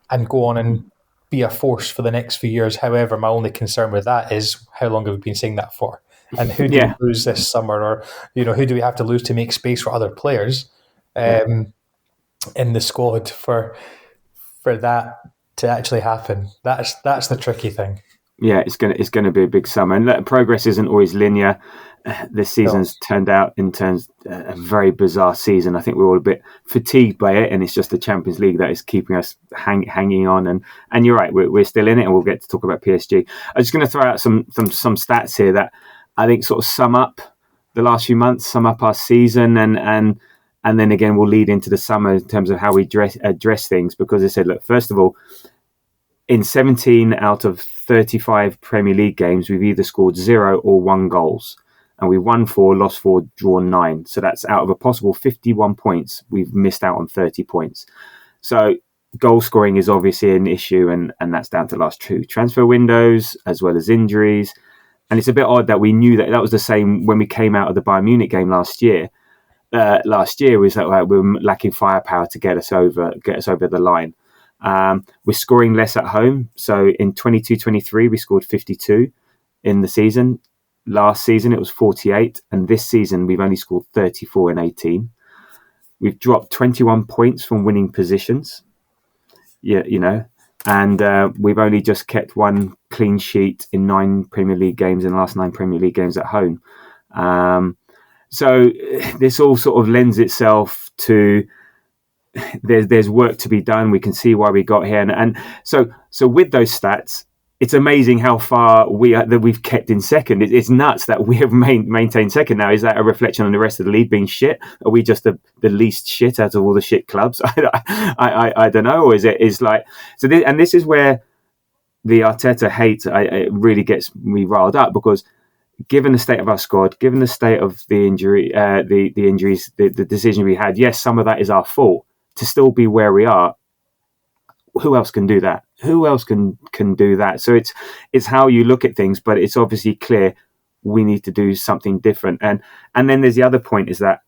and go on and be a force for the next few years. However, my only concern with that is how long have we been saying that for? And who do we lose this summer? Or, who do we have to lose to make space for other players in the squad for that to actually happen? That's the tricky thing. Yeah, it's gonna be a big summer, and progress isn't always linear. This season's turned out in terms a very bizarre season. I think we're all a bit fatigued by it, and it's just the Champions League that is keeping us hanging on. And you're right, we're still in it, and we'll get to talk about PSG. I'm just going to throw out some stats here that I think sort of sum up the last few months, sum up our season, and then again we'll lead into the summer in terms of how we address things. Because I said, look, first of all, in 17 out of 35 Premier League games, we've either scored 0 or 1 goals. And we won 4, lost 4, drawn 9. So that's out of a possible 51 points. We've missed out on 30 points. So goal scoring is obviously an issue, and that's down to last 2 transfer windows, as well as injuries. And it's a bit odd that we knew that was the same when we came out of the Bayern Munich game last year. Was that we were lacking firepower to get us over the line. We're scoring less at home. So in 22-23, we scored 52 in the season. Last season, it was 48. And this season, we've only scored 34 in 18. We've dropped 21 points from winning positions. Yeah, and we've only just kept 1 clean sheet in 9 Premier League games in the last 9 Premier League games at home. So this all sort of lends itself to there's work to be done. We can see why we got here, and so with those stats, it's amazing how far we've kept in second. It's nuts that we have maintained second now. Is that a reflection on the rest of the league being shit? Are we just the least shit out of all the shit clubs? I don't know. Or is like so? This is where the Arteta hate it really gets me riled up, because given the state of our squad, given the state of the injuries, the decision we had, yes, some of that is our fault. To still be where we are, who else can do that? Who else can do that? So it's how you look at things, but it's obviously clear we need to do something different. And then there's the other point, is that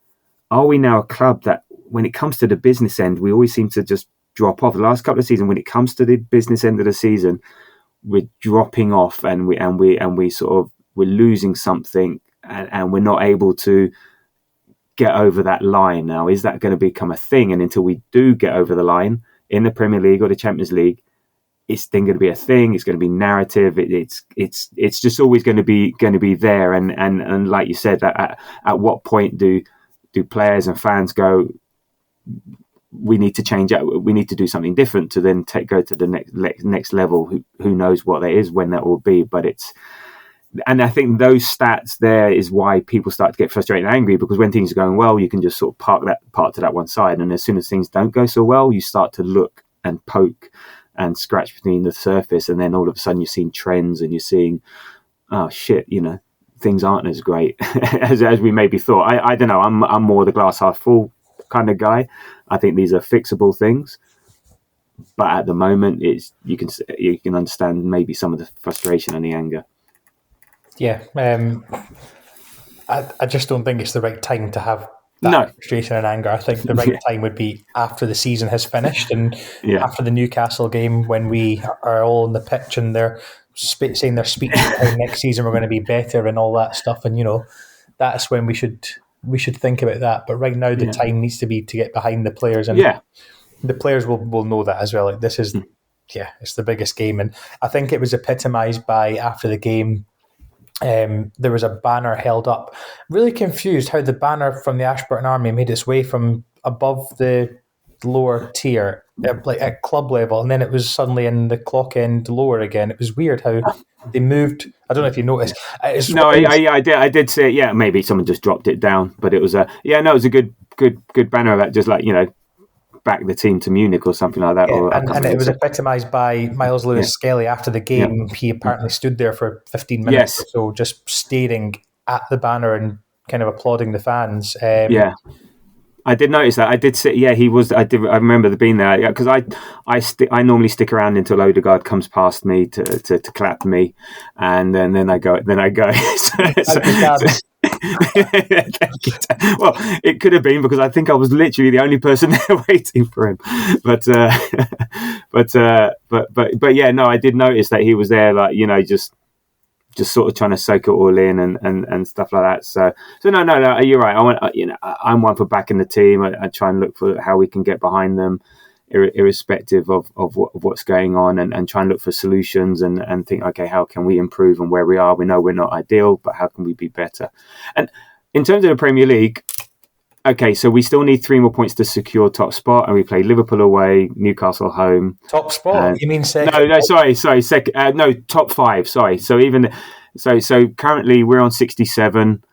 are we now a club that when it comes to the business end, we always seem to just drop off? The last couple of seasons, when it comes to the business end of the season, we're dropping off, and we sort of, we're losing something, and we're not able to get over that line. Now, is that going to become a thing? And until we do get over the line in the Premier League or the Champions League, it's then going to be a thing. It's going to be narrative. It's just always going to be there. And like you said, at what point do players and fans go, we need to change it, we need to do something different to then go to the next level? Who knows what that is, when that will be? But and I think those stats there is why people start to get frustrated and angry, because when things are going well, you can just sort of park to that one side. And as soon as things don't go so well, you start to look and poke and scratch between the surface. And then all of a sudden you're seeing trends, and you're seeing, oh shit, things aren't as great as we maybe thought. I don't know. I'm more the glass half full kind of guy. I think these are fixable things. But at the moment, you can understand maybe some of the frustration and the anger. Yeah, I just don't think it's the right time to have that frustration and anger. I think the right time would be after the season has finished, and after the Newcastle game, when we are all on the pitch and they're saying their speech next season we're going to be better and all that stuff, and that's when we should think about that. But right now, the time needs to be to get behind the players, and the players will know that as well. Like, this is it's the biggest game, and I think it was epitomised by, after the game, there was a banner held up. Really confused how the banner from the Ashburton Army made its way from above the lower tier, like at club level, and then it was suddenly in the clock end lower again. It was weird how they moved. I don't know if you noticed. I did see it. Yeah, maybe someone just dropped it down, but it was it was a good banner that just back the team to Munich or something like that. And it was epitomised by Miles Lewis-Skelly after the game. He apparently stood there for 15 minutes or so, just staring at the banner and kind of applauding the fans. I did notice that. I did see. Yeah, he was. I remember being there. Yeah, because I normally stick around until Odegaard comes past me to clap me, and then I go. Well, it could have been, because I think I was literally the only person there waiting for him. But yeah, no, I did notice that he was there, just sort of trying to soak it all in and stuff like that. So no, you're right. I'm one for backing the team. I try and look for how we can get behind them, irrespective of what's going on, and try and look for solutions and think, okay, how can we improve on where we are? We know we're not ideal, but how can we be better? And in terms of the Premier League, okay, so we still need 3 more points to secure top spot, and we play Liverpool away, Newcastle home. Top spot? You mean second? No, sorry, second. No, top 5. Sorry. So so currently we're on 67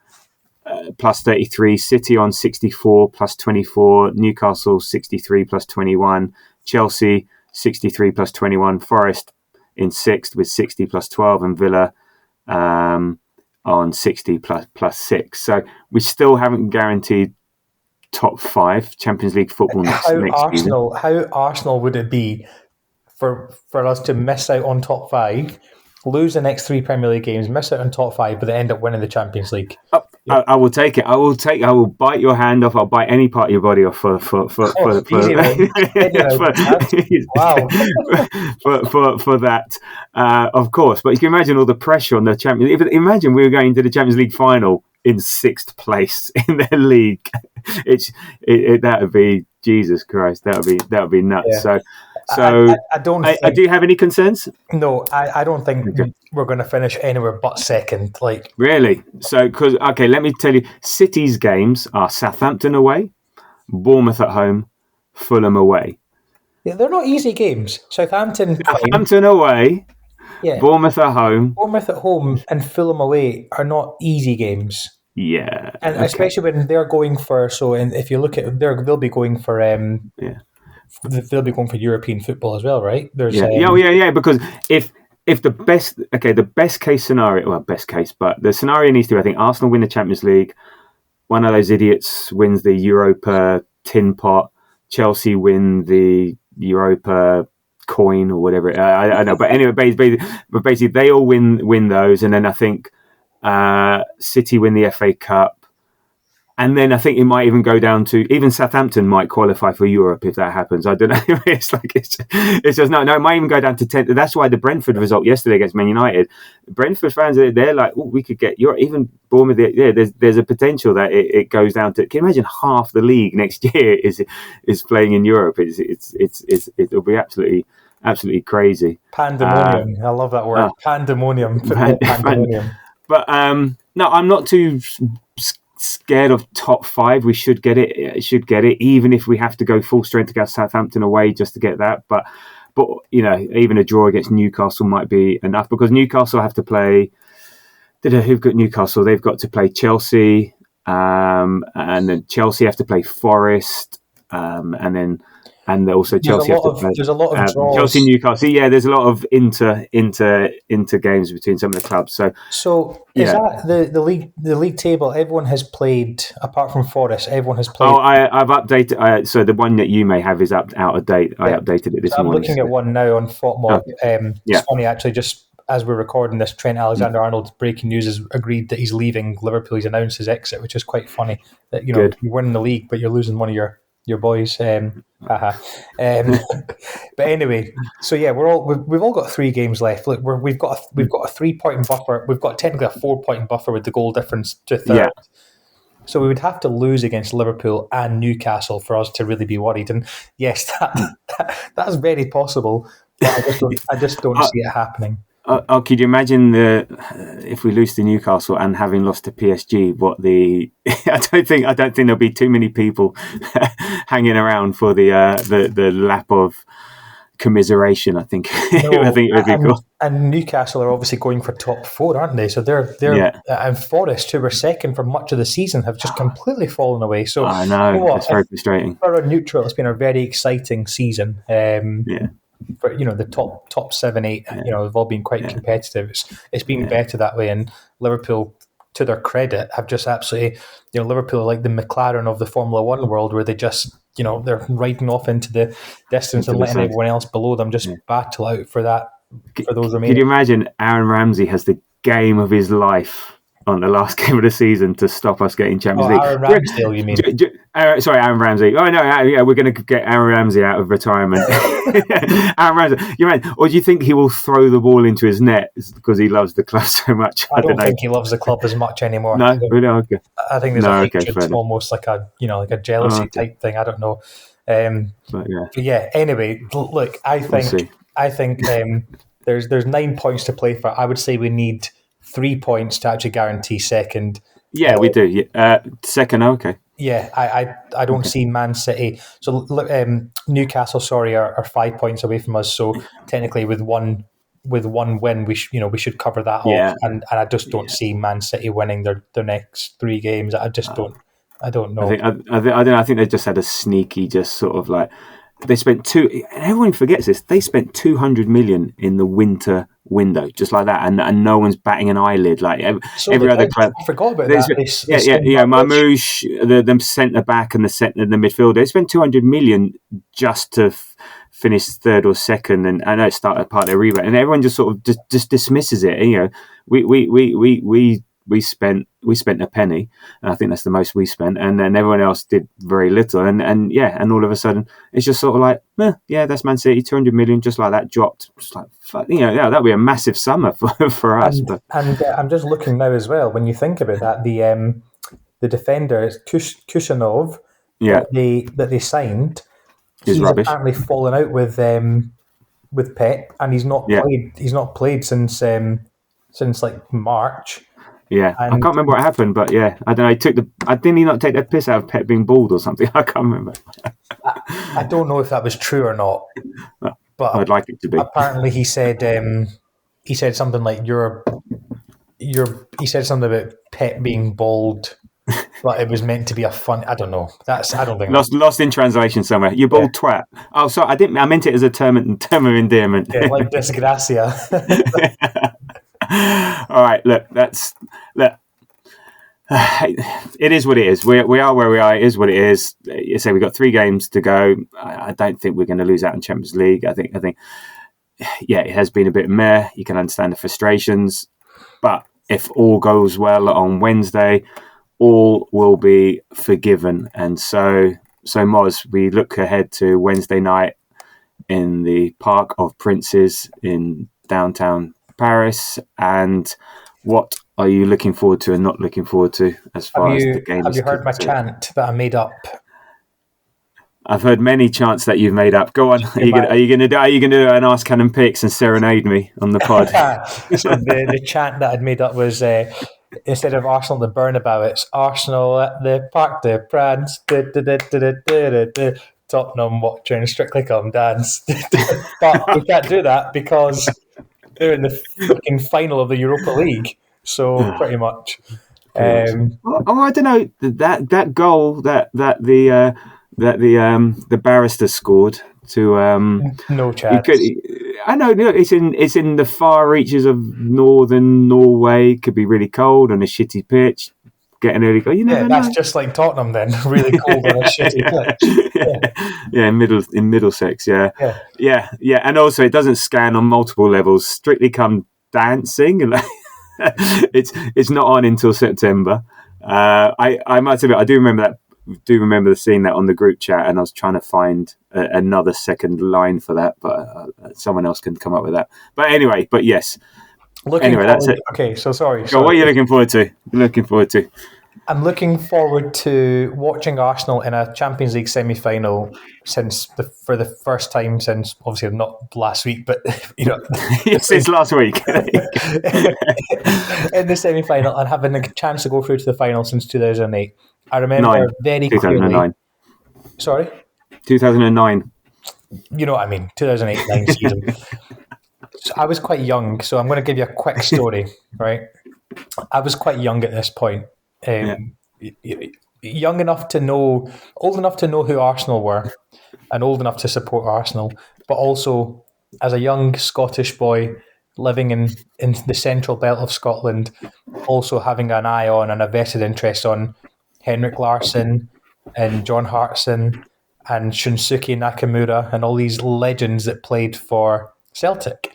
plus 33. City on 64 plus 24. Newcastle 63 plus 21. Chelsea 63 plus 21. Forest in 6th with 60 plus 12, and Villa on 60 plus 6. So we still haven't guaranteed top 5 Champions League football next season. How Arsenal would it be for us to miss out on top 5, lose the next 3 Premier League games, miss out on top 5, but then end up winning the Champions League? I will take it. I will bite your hand off. I'll bite any part of your body off for that, of course. But you can imagine all the pressure on the Champions. Imagine we were going to the Champions League final in 6th place in their league. That would be, Jesus Christ. That would be nuts. Yeah. So I don't. Do you have any concerns? No, I don't think we're going to finish anywhere but second. Like Really? So let me tell you, City's games are Southampton away, Bournemouth at home, Fulham away. yeah, they're not easy games. Southampton, Southampton away, Bournemouth at home. Bournemouth at home and Fulham away are not easy games. Yeah, and especially when they're going for and if you look at they'll be going for they'll be going for European football as well, right? There's because if the best case scenario, but the scenario needs to be, I think, Arsenal win the Champions League, one of those idiots wins the Europa tin pot, Chelsea win the Europa coin or whatever. I know, but anyway, basically they all win those, and then I think City win the FA Cup. And then I think it might even go down to even Southampton might qualify for Europe if that happens. I don't know. It's just no. It might even go down to 10. That's why the Brentford result yesterday against Man United, Brentford fans they're like, we could get Europe. Even Bournemouth, there's a potential that it goes down to. Can you imagine half the league next year is playing in Europe? It'll be absolutely crazy. Pandemonium. I love that word. Pandemonium. Pandemonium. But no, I'm not too scared of top 5. We should get it, even if we have to go full strength against Southampton away just to get that. But even a draw against Newcastle might be enough, because Newcastle have to play. Who've got Newcastle? They've got to play Chelsea, and then Chelsea have to play Forest, and also Chelsea have to play. There's a lot of draws. Chelsea, Newcastle. Yeah, there's a lot of inter games between some of the clubs. So is that the league table? Everyone has played apart from Forest. Everyone has played. Oh, I've updated. So the one that you may have is out of date. I updated it this morning. I'm looking at one now on FOTMOB. It's funny actually. Just as we're recording this, Trent Alexander-Arnold's breaking news has agreed that he's leaving Liverpool. He's announced his exit, which is quite funny. That you're winning the league, but you're losing one of your boys. But anyway, so yeah, we've all got 3 games left. Look, we've got a 3-point buffer. We've got technically a 4-point buffer with the goal difference to third. Yeah. So we would have to lose against Liverpool and Newcastle for us to really be worried. And yes, that's very possible. But I just don't see it happening. Could you imagine if we lose to Newcastle and having lost to PSG? I don't think there'll be too many people hanging around for the lap of commiseration. I think I think it would be cool. And Newcastle are obviously going for top 4, aren't they? So they're and Forest, who were second for much of the season, have just completely fallen away. So I know it's very frustrating. For a neutral, it's been a very exciting season. For the top 7, 8, they've all been quite competitive. It's been better that way, and Liverpool, to their credit, have just absolutely, Liverpool are like the McLaren of the Formula One world, where they just, they're riding off into the distance and letting everyone else below them just battle out for that. For those remaining. Could you imagine Aaron Ramsey has the game of his life on the last game of the season to stop us getting Champions League? Aaron Ramsdale, you mean? Sorry, Aaron Ramsey. Oh no, we're going to get Aaron Ramsey out of retirement. Aaron Ramsey, or do you think he will throw the ball into his net because he loves the club so much? I don't think he loves the club as much anymore. No, really? Okay. I think there's a hatred, almost like a a jealousy type thing. I don't know. But yeah. Anyway, look, I think there's 9 points to play for. I would say we need 3 points to actually guarantee second. Yeah, we do. Second, okay. Yeah, I don't see Man City. So Newcastle, are 5 points away from us. So technically, with one win, we should cover that off. And I just don't see Man City winning their next 3 games. I just don't. I don't know. I think they just had a sneaky, just sort of like. They spent and everyone forgets this. They spent 200 million in the winter window, just like that, and no one's batting an eyelid. Like every other club. I forgot about that. Marmoush, the centre back and the midfielder. They spent 200 million just to finish third or second, and I know it started part of their rebound, and everyone just sort of just dismisses it. We spent a penny, and I think that's the most we spent, and then everyone else did very little, and all of a sudden it's just sort of like, that's Man City, 200 million, just like that dropped. Just like, that'd be a massive summer for us. And I'm just looking now as well. When you think about that, the defender is Kusanov that they signed. is rubbish. Apparently fallen out with Pep, and he's not played. He's not played since like March. Yeah, I can't remember what happened, but yeah, I don't know. Didn't he not take the piss out of Pep being bald or something? I can't remember. I don't know if that was true or not, but I'd like it to be. Apparently, he said something like he said something about Pep being bald, but it was meant to be a fun. I don't know. I don't think lost in translation somewhere. You bald twat. Oh, sorry, I meant it as a term of endearment. Yeah, like disgracia. All right, look. It is what it is. We are where we are. It is what it is. You say we've got 3 games to go. I don't think we're going to lose out in Champions League. I think. Yeah, it has been a bit meh. You can understand the frustrations, but if all goes well on Wednesday, all will be forgiven. And so Moz, we look ahead to Wednesday night in the Park of Princes in downtown Paris. And what are you looking forward to and not looking forward to as far as the game is concerned? Have you heard my chant that I made up? I've heard many chants that you've made up. Go on. Are you going to do an Ask Cannon Picks and serenade me on the pod? So the chant that I'd made up was instead of Arsenal at the Bernabeu, it's Arsenal at the Parc des Princes. Tottenham watching Strictly Come Dance. But we can't do that because they're in the fucking final of the Europa League. So pretty much. I don't know that goal that the barrister scored to no chance. I know it's in the far reaches of northern Norway. Could be really cold on a shitty pitch. Get an early goal. You never know. That's just like Tottenham then. Really cold on a shitty pitch. Yeah, in Middlesex. Yeah. And also it doesn't scan on multiple levels. Strictly Come Dancing. It's not on until September. I might say I do remember the seeing that on the group chat, and I was trying to find another second line for that, but someone else can come up with that. But anyway, yes. That's it. Okay, so sorry. What are you looking forward to? I'm looking forward to watching Arsenal in a Champions League semi-final for the first time since, obviously not last week, but since last week in the semi-final, and having a chance to go through to the final since 2008. I remember very 2009. clearly. Sorry? 2009. You know what I mean, 2008-9 season. So I was quite young, so I'm going to give you a quick story, right? I was quite young at this point. Old enough to know who Arsenal were, and old enough to support Arsenal, but also as a young Scottish boy living in the central belt of Scotland, also having an eye on and a vested interest on Henrik Larsson and John Hartson and Shunsuke Nakamura and all these legends that played for Celtic.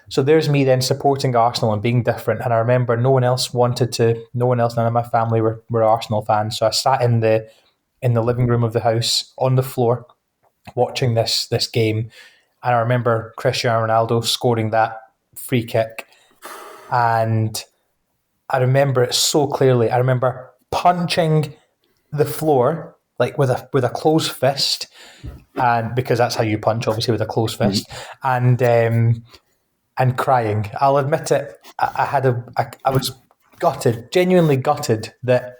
So there's me then supporting Arsenal and being different. And I remember none of my family were Arsenal fans. So I sat in the living room of the house on the floor watching this game. And I remember Cristiano Ronaldo scoring that free kick. And I remember it so clearly. I remember punching the floor like with a closed fist, and because that's how you punch, obviously, with a closed fist, and crying. I'll admit it. I was gutted, genuinely gutted that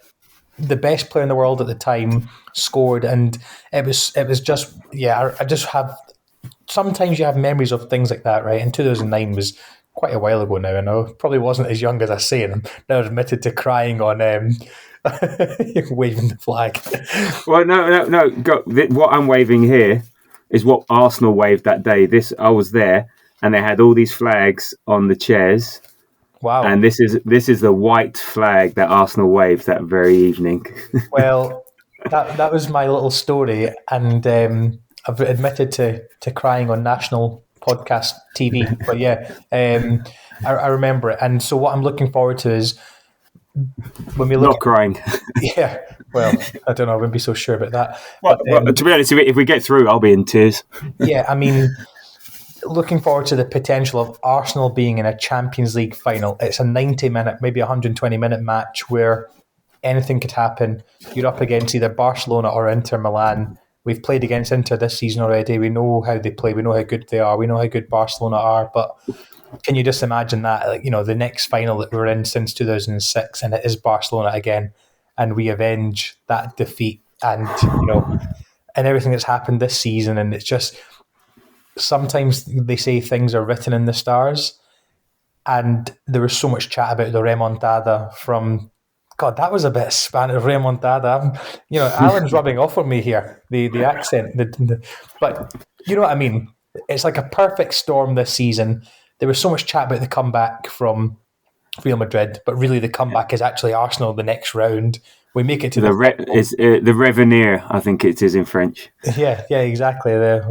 the best player in the world at the time scored, and it was just I just have. Sometimes you have memories of things like that, right? And 2009 was quite a while ago now. I know probably wasn't as young as I say, and I'm now admitted to crying on waving the flag. Well, no. What I'm waving here is what Arsenal waved that day. I was there, and they had all these flags on the chairs. Wow! And this is the white flag that Arsenal waved that very evening. Well, that was my little story, and I've admitted to crying on national podcast TV. But yeah, I remember it, and so what I'm looking forward to is when we look not crying. Yeah, well, I don't know. I wouldn't be so sure about that. Well, to be honest, if we get through, I'll be in tears. Yeah, I mean, looking forward to the potential of Arsenal being in a Champions League final. It's a 90-minute, maybe 120-minute match where anything could happen. You're up against either Barcelona or Inter Milan, We've played against Inter this season already. We know how they play. We know how good they are. We know how good Barcelona are. But can you just imagine that, like, you know, the next final that we're in since 2006, and it is Barcelona again, and we avenge that defeat, and you know, and everything that's happened this season, and it's just sometimes they say things are written in the stars, and there was so much chat about the remontada from. God, that was a bit Spanish remontada. You know, Alan's rubbing off on me here. The accent, but you know what I mean. It's like a perfect storm this season. There was so much chat about the comeback from Real Madrid, but really the comeback is actually Arsenal the next round. We make it to the revenir, I think it is in French. Yeah, exactly. The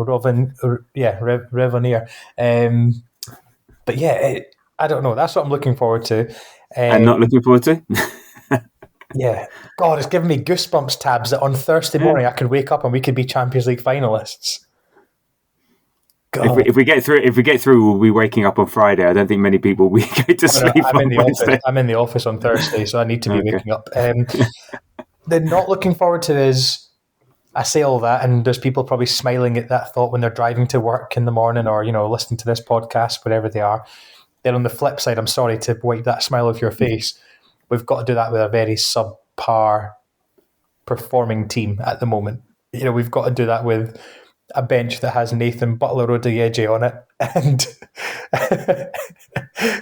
revenir. But yeah, I don't know. That's what I'm looking forward to. And not looking forward to? Yeah. God, it's giving me goosebumps, Tabs, that on Thursday morning I could wake up and we could be Champions League finalists. If we get through, we'll be waking up on Friday. I don't think many people will go to sleep on Wednesday. I'm in the office on Thursday, so I need to be waking up. The not looking forward to is, I say all that, and there's people probably smiling at that thought when they're driving to work in the morning, or, you know, listening to this podcast, wherever they are. Then on the flip side, I'm sorry to wipe that smile off your face. We've got to do that with a very subpar performing team at the moment. You know, we've got to do that with a bench that has Nathan Butler Odegaard on it, and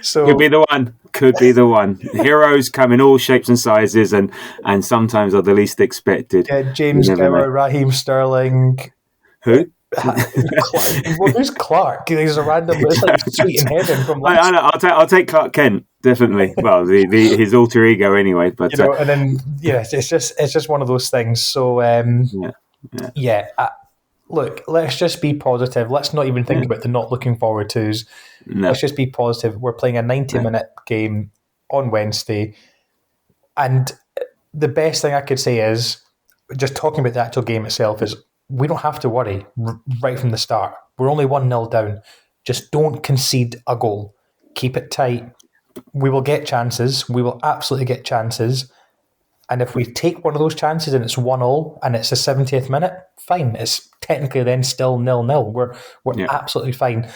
so could be the one. Heroes come in all shapes and sizes, and sometimes are the least expected. Yeah, James Gower, Raheem Sterling. Who? Who's Clark? He's a random. It's like Sweet in Heaven from. I'll take Clark Kent, definitely. Well, his alter ego anyway. But you know, and then it's just one of those things. So look, let's just be positive. Let's not even think about the not looking forward tos. No. Let's just be positive. We're playing a 90-minute game on Wednesday, and the best thing I could say is, just talking about the actual game itself, is we don't have to worry right from the start. We're only 1-0 down. Just don't concede a goal. Keep it tight. We will get chances. We will absolutely get chances. And if we take one of those chances and it's 1-0 and it's the 70th minute, fine. It's technically then still 0-0. We're absolutely fine.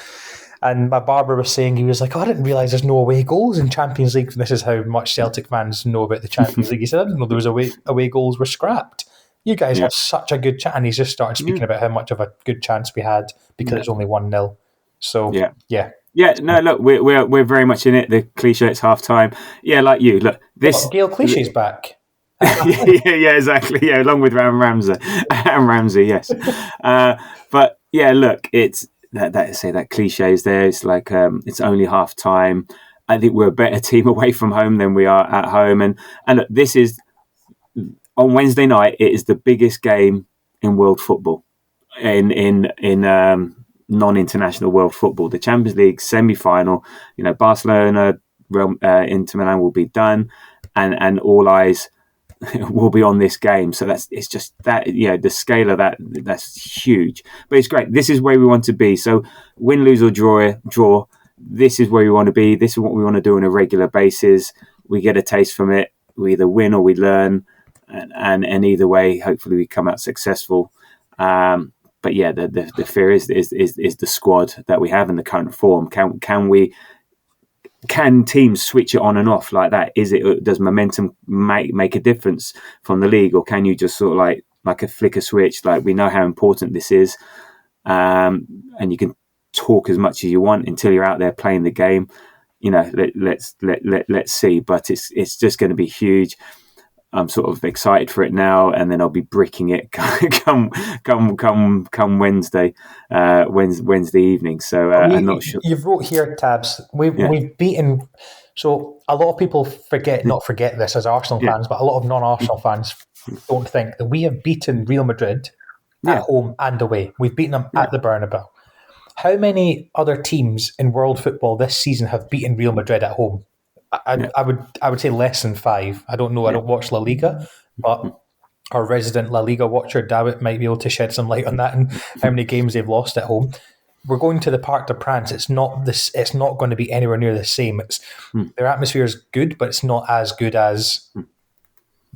And my barber was saying, he was like, I didn't realise there's no away goals in Champions League. And this is how much Celtic fans know about the Champions League. He said, I didn't know there was away goals were scrapped. You guys have such a good chance. And he's just started speaking about how much of a good chance we had because it's only 1-0. So, yeah. No, look, we're very much in it. The cliche, it's half time. Yeah, like you. Look, this. Gail Cliché's back. yeah, exactly. Yeah, along with Ramsey, yes. But yeah, look, it's that cliche is there. It's like it's only half time. I think we're a better team away from home than we are at home. And look, this is on Wednesday night. It is the biggest game in world football, in non-international world football. The Champions League semi-final. You know, Barcelona, Inter Milan will be done, and all eyes will be on this game. So it's just that, the scale of that's huge. But it's great. This is where we want to be. So win, lose or draw, this is where we want to be. This is what we want to do on a regular basis. We get a taste from it. We either win or we learn, and either way, hopefully we come out successful. But yeah, the fear is the squad that we have in the current form. Can teams switch it on and off like that? Does momentum make a difference from the league, or can you just sort of like a flicker switch? Like, we know how important this is, and you can talk as much as you want until you're out there playing the game. You know, let's see. But it's just going to be huge. I'm sort of excited for it now, and then I'll be bricking it come Wednesday, Wednesday evening. So I'm not sure. You've wrote here, Tabs. We've beaten. So a lot of people not forget this as Arsenal fans, but a lot of non-Arsenal fans don't think that we have beaten Real Madrid at home and away. We've beaten them at the Bernabeu. How many other teams in world football this season have beaten Real Madrid at home? I would say less than 5. I don't know. I don't watch La Liga, but our resident La Liga watcher, David, might be able to shed some light on that and how many games they've lost at home. We're going to the Parc des Princes. It's not going to be anywhere near the same. Their atmosphere is good, but it's not as good as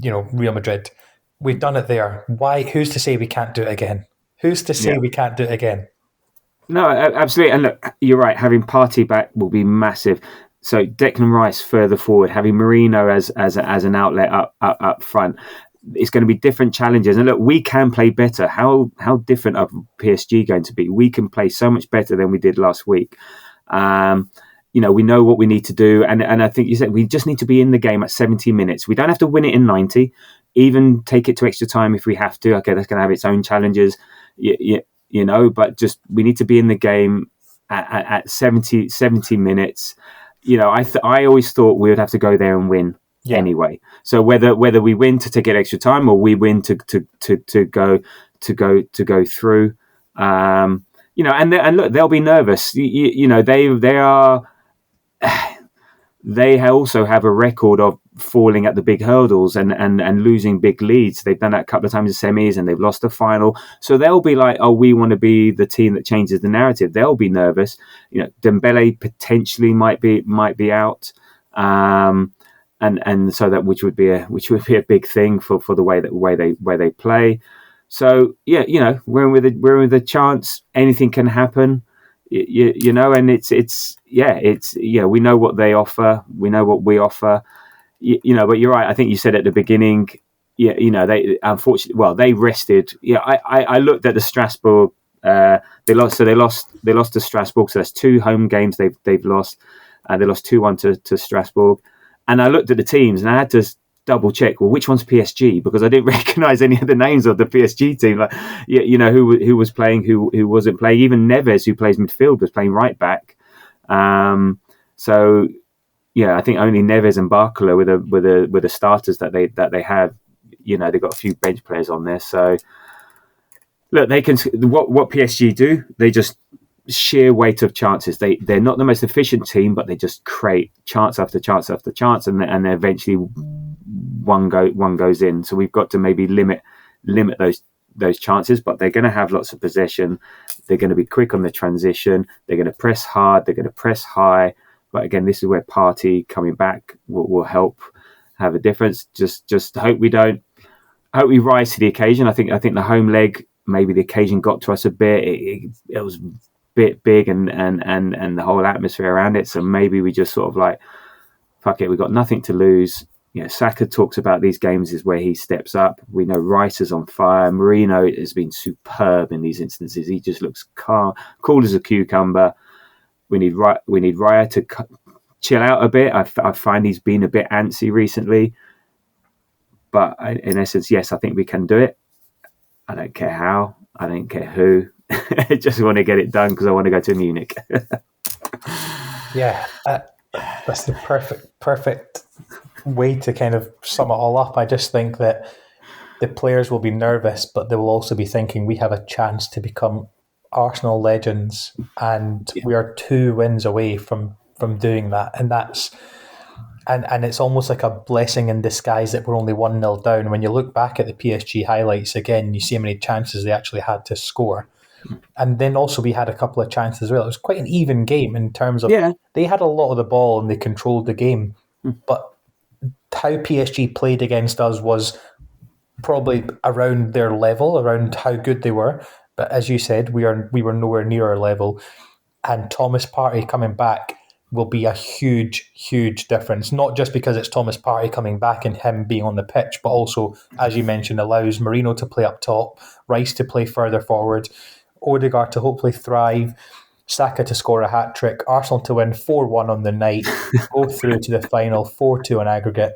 Real Madrid. We've done it there. Why? Who's to say we can't do it again? Who's to say we can't do it again? No, absolutely. And look, you're right. Having Partey back will be massive. So Declan Rice further forward, having Marino as an outlet up front. It's going to be different challenges. And look, we can play better. How different are PSG going to be? We can play so much better than we did last week. We know what we need to do. And I think you said we just need to be in the game at 70 minutes. We don't have to win it in 90, even take it to extra time if we have to. Okay, that's going to have its own challenges, but just we need to be in the game at 70 minutes. I always thought we would have to go there and win. Yeah. Anyway, so whether we win to take it extra time or we win to go through, and look, they'll be nervous. They also have a record of falling at the big hurdles and losing big leads. They've done that a couple of times in semis and they've lost the final. So they'll be like, oh, we want to be the team that changes the narrative. They'll be nervous. Dembele potentially might be out. And so that which would be a big thing for the way they play. So yeah, we're with a chance. Anything can happen, and it's we know what they offer. We know what we offer. But you're right. I think you said at the beginning, they unfortunately, they rested. Yeah, I looked at the Strasbourg. They lost to Strasbourg. So that's 2 home games they've lost. They lost 2-1 to Strasbourg. And I looked at the teams and I had to double check, well, which one's PSG? Because I didn't recognize any of the names of the PSG team. Like, who was playing, who wasn't playing. Even Neves, who plays midfield, was playing right back. So I think only Neves and Barcola were the starters that they have. They've got a few bench players on there. So look, they can. What PSG do? They just sheer weight of chances. They're not the most efficient team, but they just create chance after chance after chance, and eventually one goes in. So we've got to maybe limit those chances, but they're going to have lots of possession. They're going to be quick on the transition. They're going to press hard. They're going to press high. But again, this is where Partey coming back will help have a difference. Just hope we rise to the occasion. I think the home leg, maybe the occasion got to us a bit. It was bit big and the whole atmosphere around it. So maybe we just sort of like, fuck it, we've got nothing to lose. Saka talks about these games is where he steps up. We know Rice is on fire. Marino has been superb in these instances. He just looks calm, cool as a cucumber. We need Raya to chill out a bit. I find he's been a bit antsy recently. But in essence, yes, I think we can do it. I don't care how. I don't care who. I just want to get it done because I want to go to Munich. Yeah, that's the perfect way to kind of sum it all up. I just think that the players will be nervous, but they will also be thinking we have a chance to become Arsenal legends, and we are 2 wins away from doing that. And that's and it's almost like a blessing in disguise that we're only 1-0 down. When you look back at the PSG highlights again, you see how many chances they actually had to score. And then also we had a couple of chances as well. It was quite an even game in terms of they had a lot of the ball and they controlled the game. But how PSG played against us was probably around their level, around how good they were. But as you said, we were nowhere near our level. And Thomas Partey coming back will be a huge, huge difference. Not just because it's Thomas Partey coming back and him being on the pitch, but also, as you mentioned, allows Marino to play up top, Rice to play further forward, Odegaard to hopefully thrive, Saka to score a hat-trick, Arsenal to win 4-1 on the night, go through to the final, 4-2 on aggregate.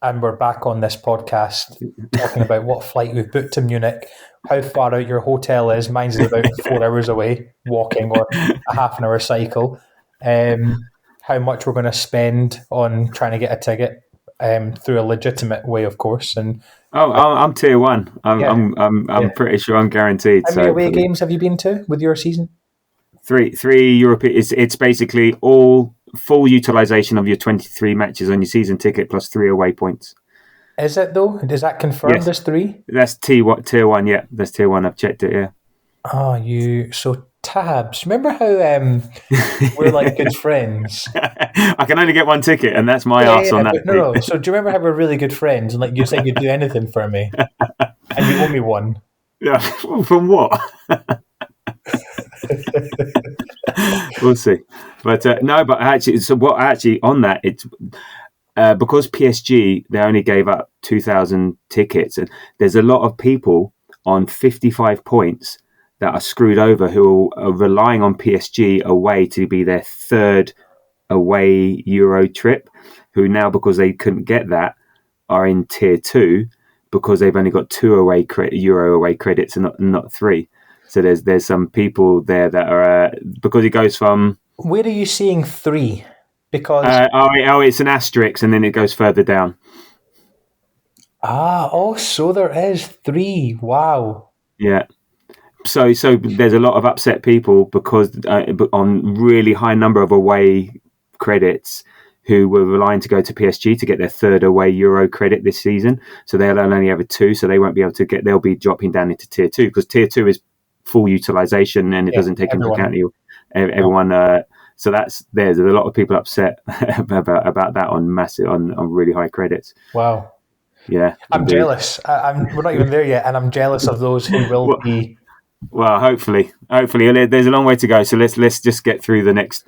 And we're back on this podcast talking about what flight we've booked to Munich, how far out your hotel is. Mine's about 4 hours away, walking, or a half an hour cycle. How much we're going to spend on trying to get a ticket through a legitimate way, of course. And I'm tier 1. I'm pretty sure I'm guaranteed. How many away games have you been to with your season? Three European. It's basically all full utilisation of your 23 matches on your season ticket plus 3 away points. Is it though? Is that confirmed? Yes. There's 3? That's tier 1. Yeah, that's tier 1. I've checked it. Yeah. Oh, so Tabs. Remember how we're like good friends? I can only get 1 ticket, and that's my arse on that. No. So do you remember how we're really good friends, and like you said you'd do anything for me, and you owe me 1? Yeah, from what? We'll see. But no, but actually, so what actually on that, it's because PSG, they only gave up 2,000 tickets, and there's a lot of people on 55 points that are screwed over who are relying on PSG away to be their third away Euro trip, who now, because they couldn't get that, are in tier 2 because they've only got 2 Euro away credits and not 3. So there's some people there that are because it goes from. Where are you seeing 3? Because it's an asterisk and then it goes further down. So there is 3. Wow. Yeah. So there's a lot of upset people because on really high number of away credits who were relying to go to PSG to get their third away Euro credit this season. So they'll only have a 2, so they won't be able to get. They'll be dropping down into tier 2 because tier 2 is full utilization and it doesn't take into account everyone. So there's a lot of people upset about that on really high credits. Wow. Yeah, I'm jealous. We're not even there yet, and I'm jealous of those who will be. Well, hopefully, there's a long way to go. So let's just get through the next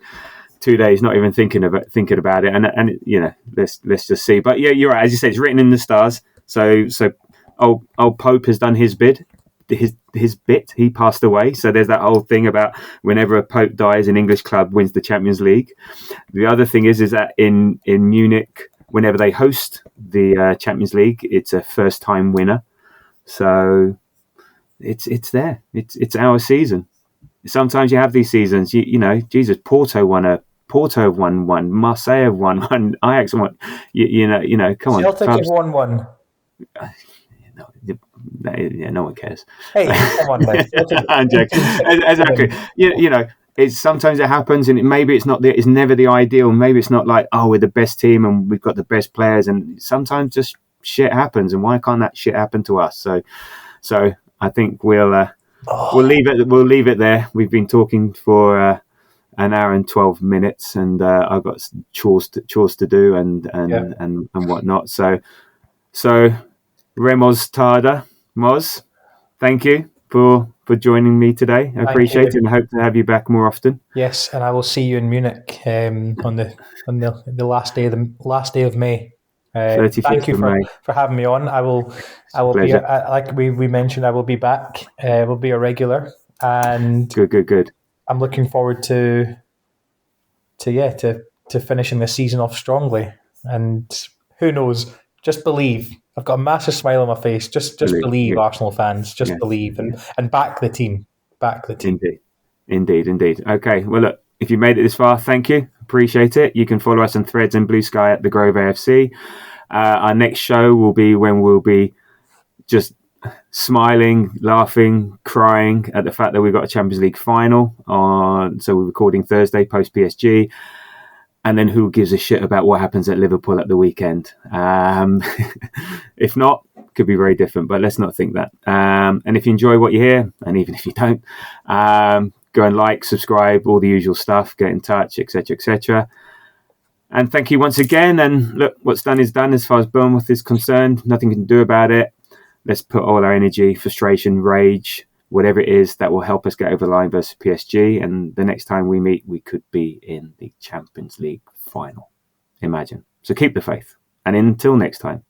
2 days, not even thinking about it, and let's just see. But yeah, you're right. As you say, it's written in the stars. So old Pope has done his bit. His bit. He passed away. So there's that whole thing about whenever a Pope dies, an English club wins the Champions League. The other thing is that in Munich, whenever they host the Champions League, it's a first time winner. So it's there. It's our season. Sometimes you have these seasons. Jesus, Porto have won one. Marseille have won one. Ajax won. Come on. Celtic have won one. No one cares. Hey, come on, man. I'm joking. Exactly. It's sometimes it happens, and maybe it's not. It's never the ideal. Maybe it's not like, we're the best team and we've got the best players. And sometimes just shit happens, and why can't that shit happen to us? So I think we'll leave it. We'll leave it there. We've been talking for an hour and 12 minutes, and I've got chores to do and whatnot. So Remos Tada, Moz, thank you for joining me today. I appreciate it, and hope to have you back more often. Yes, and I will see you in Munich on the last day of May. Thank you for having me on. I will be like we mentioned. I will be back. Will be a regular, and good. I'm looking forward to finishing the season off strongly. And who knows? Just believe. I've got a massive smile on my face. Just believe, Arsenal fans. Just believe and back the team. Back the team. Indeed. Okay. Well, look, if you made it this far, thank you. Appreciate it. You can follow us on Threads and Blue Sky at The Grove AFC. Our next show will be when we'll be just smiling, laughing, crying at the fact that we've got a Champions League final on. So we're recording Thursday post PSG. And then who gives a shit about what happens at Liverpool at the weekend? If not, could be very different, but let's not think that. And if you enjoy what you hear, and even if you don't, go and like, subscribe, all the usual stuff, get in touch, etc., etc. And thank you once again. And look, what's done is done as far as Bournemouth is concerned. Nothing can do about it. Let's put all our energy, frustration, rage, whatever it is that will help us get over the line versus PSG. And the next time we meet, we could be in the Champions League final. Imagine. So keep the faith. And until next time,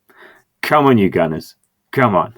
come on, you Gunners. Come on.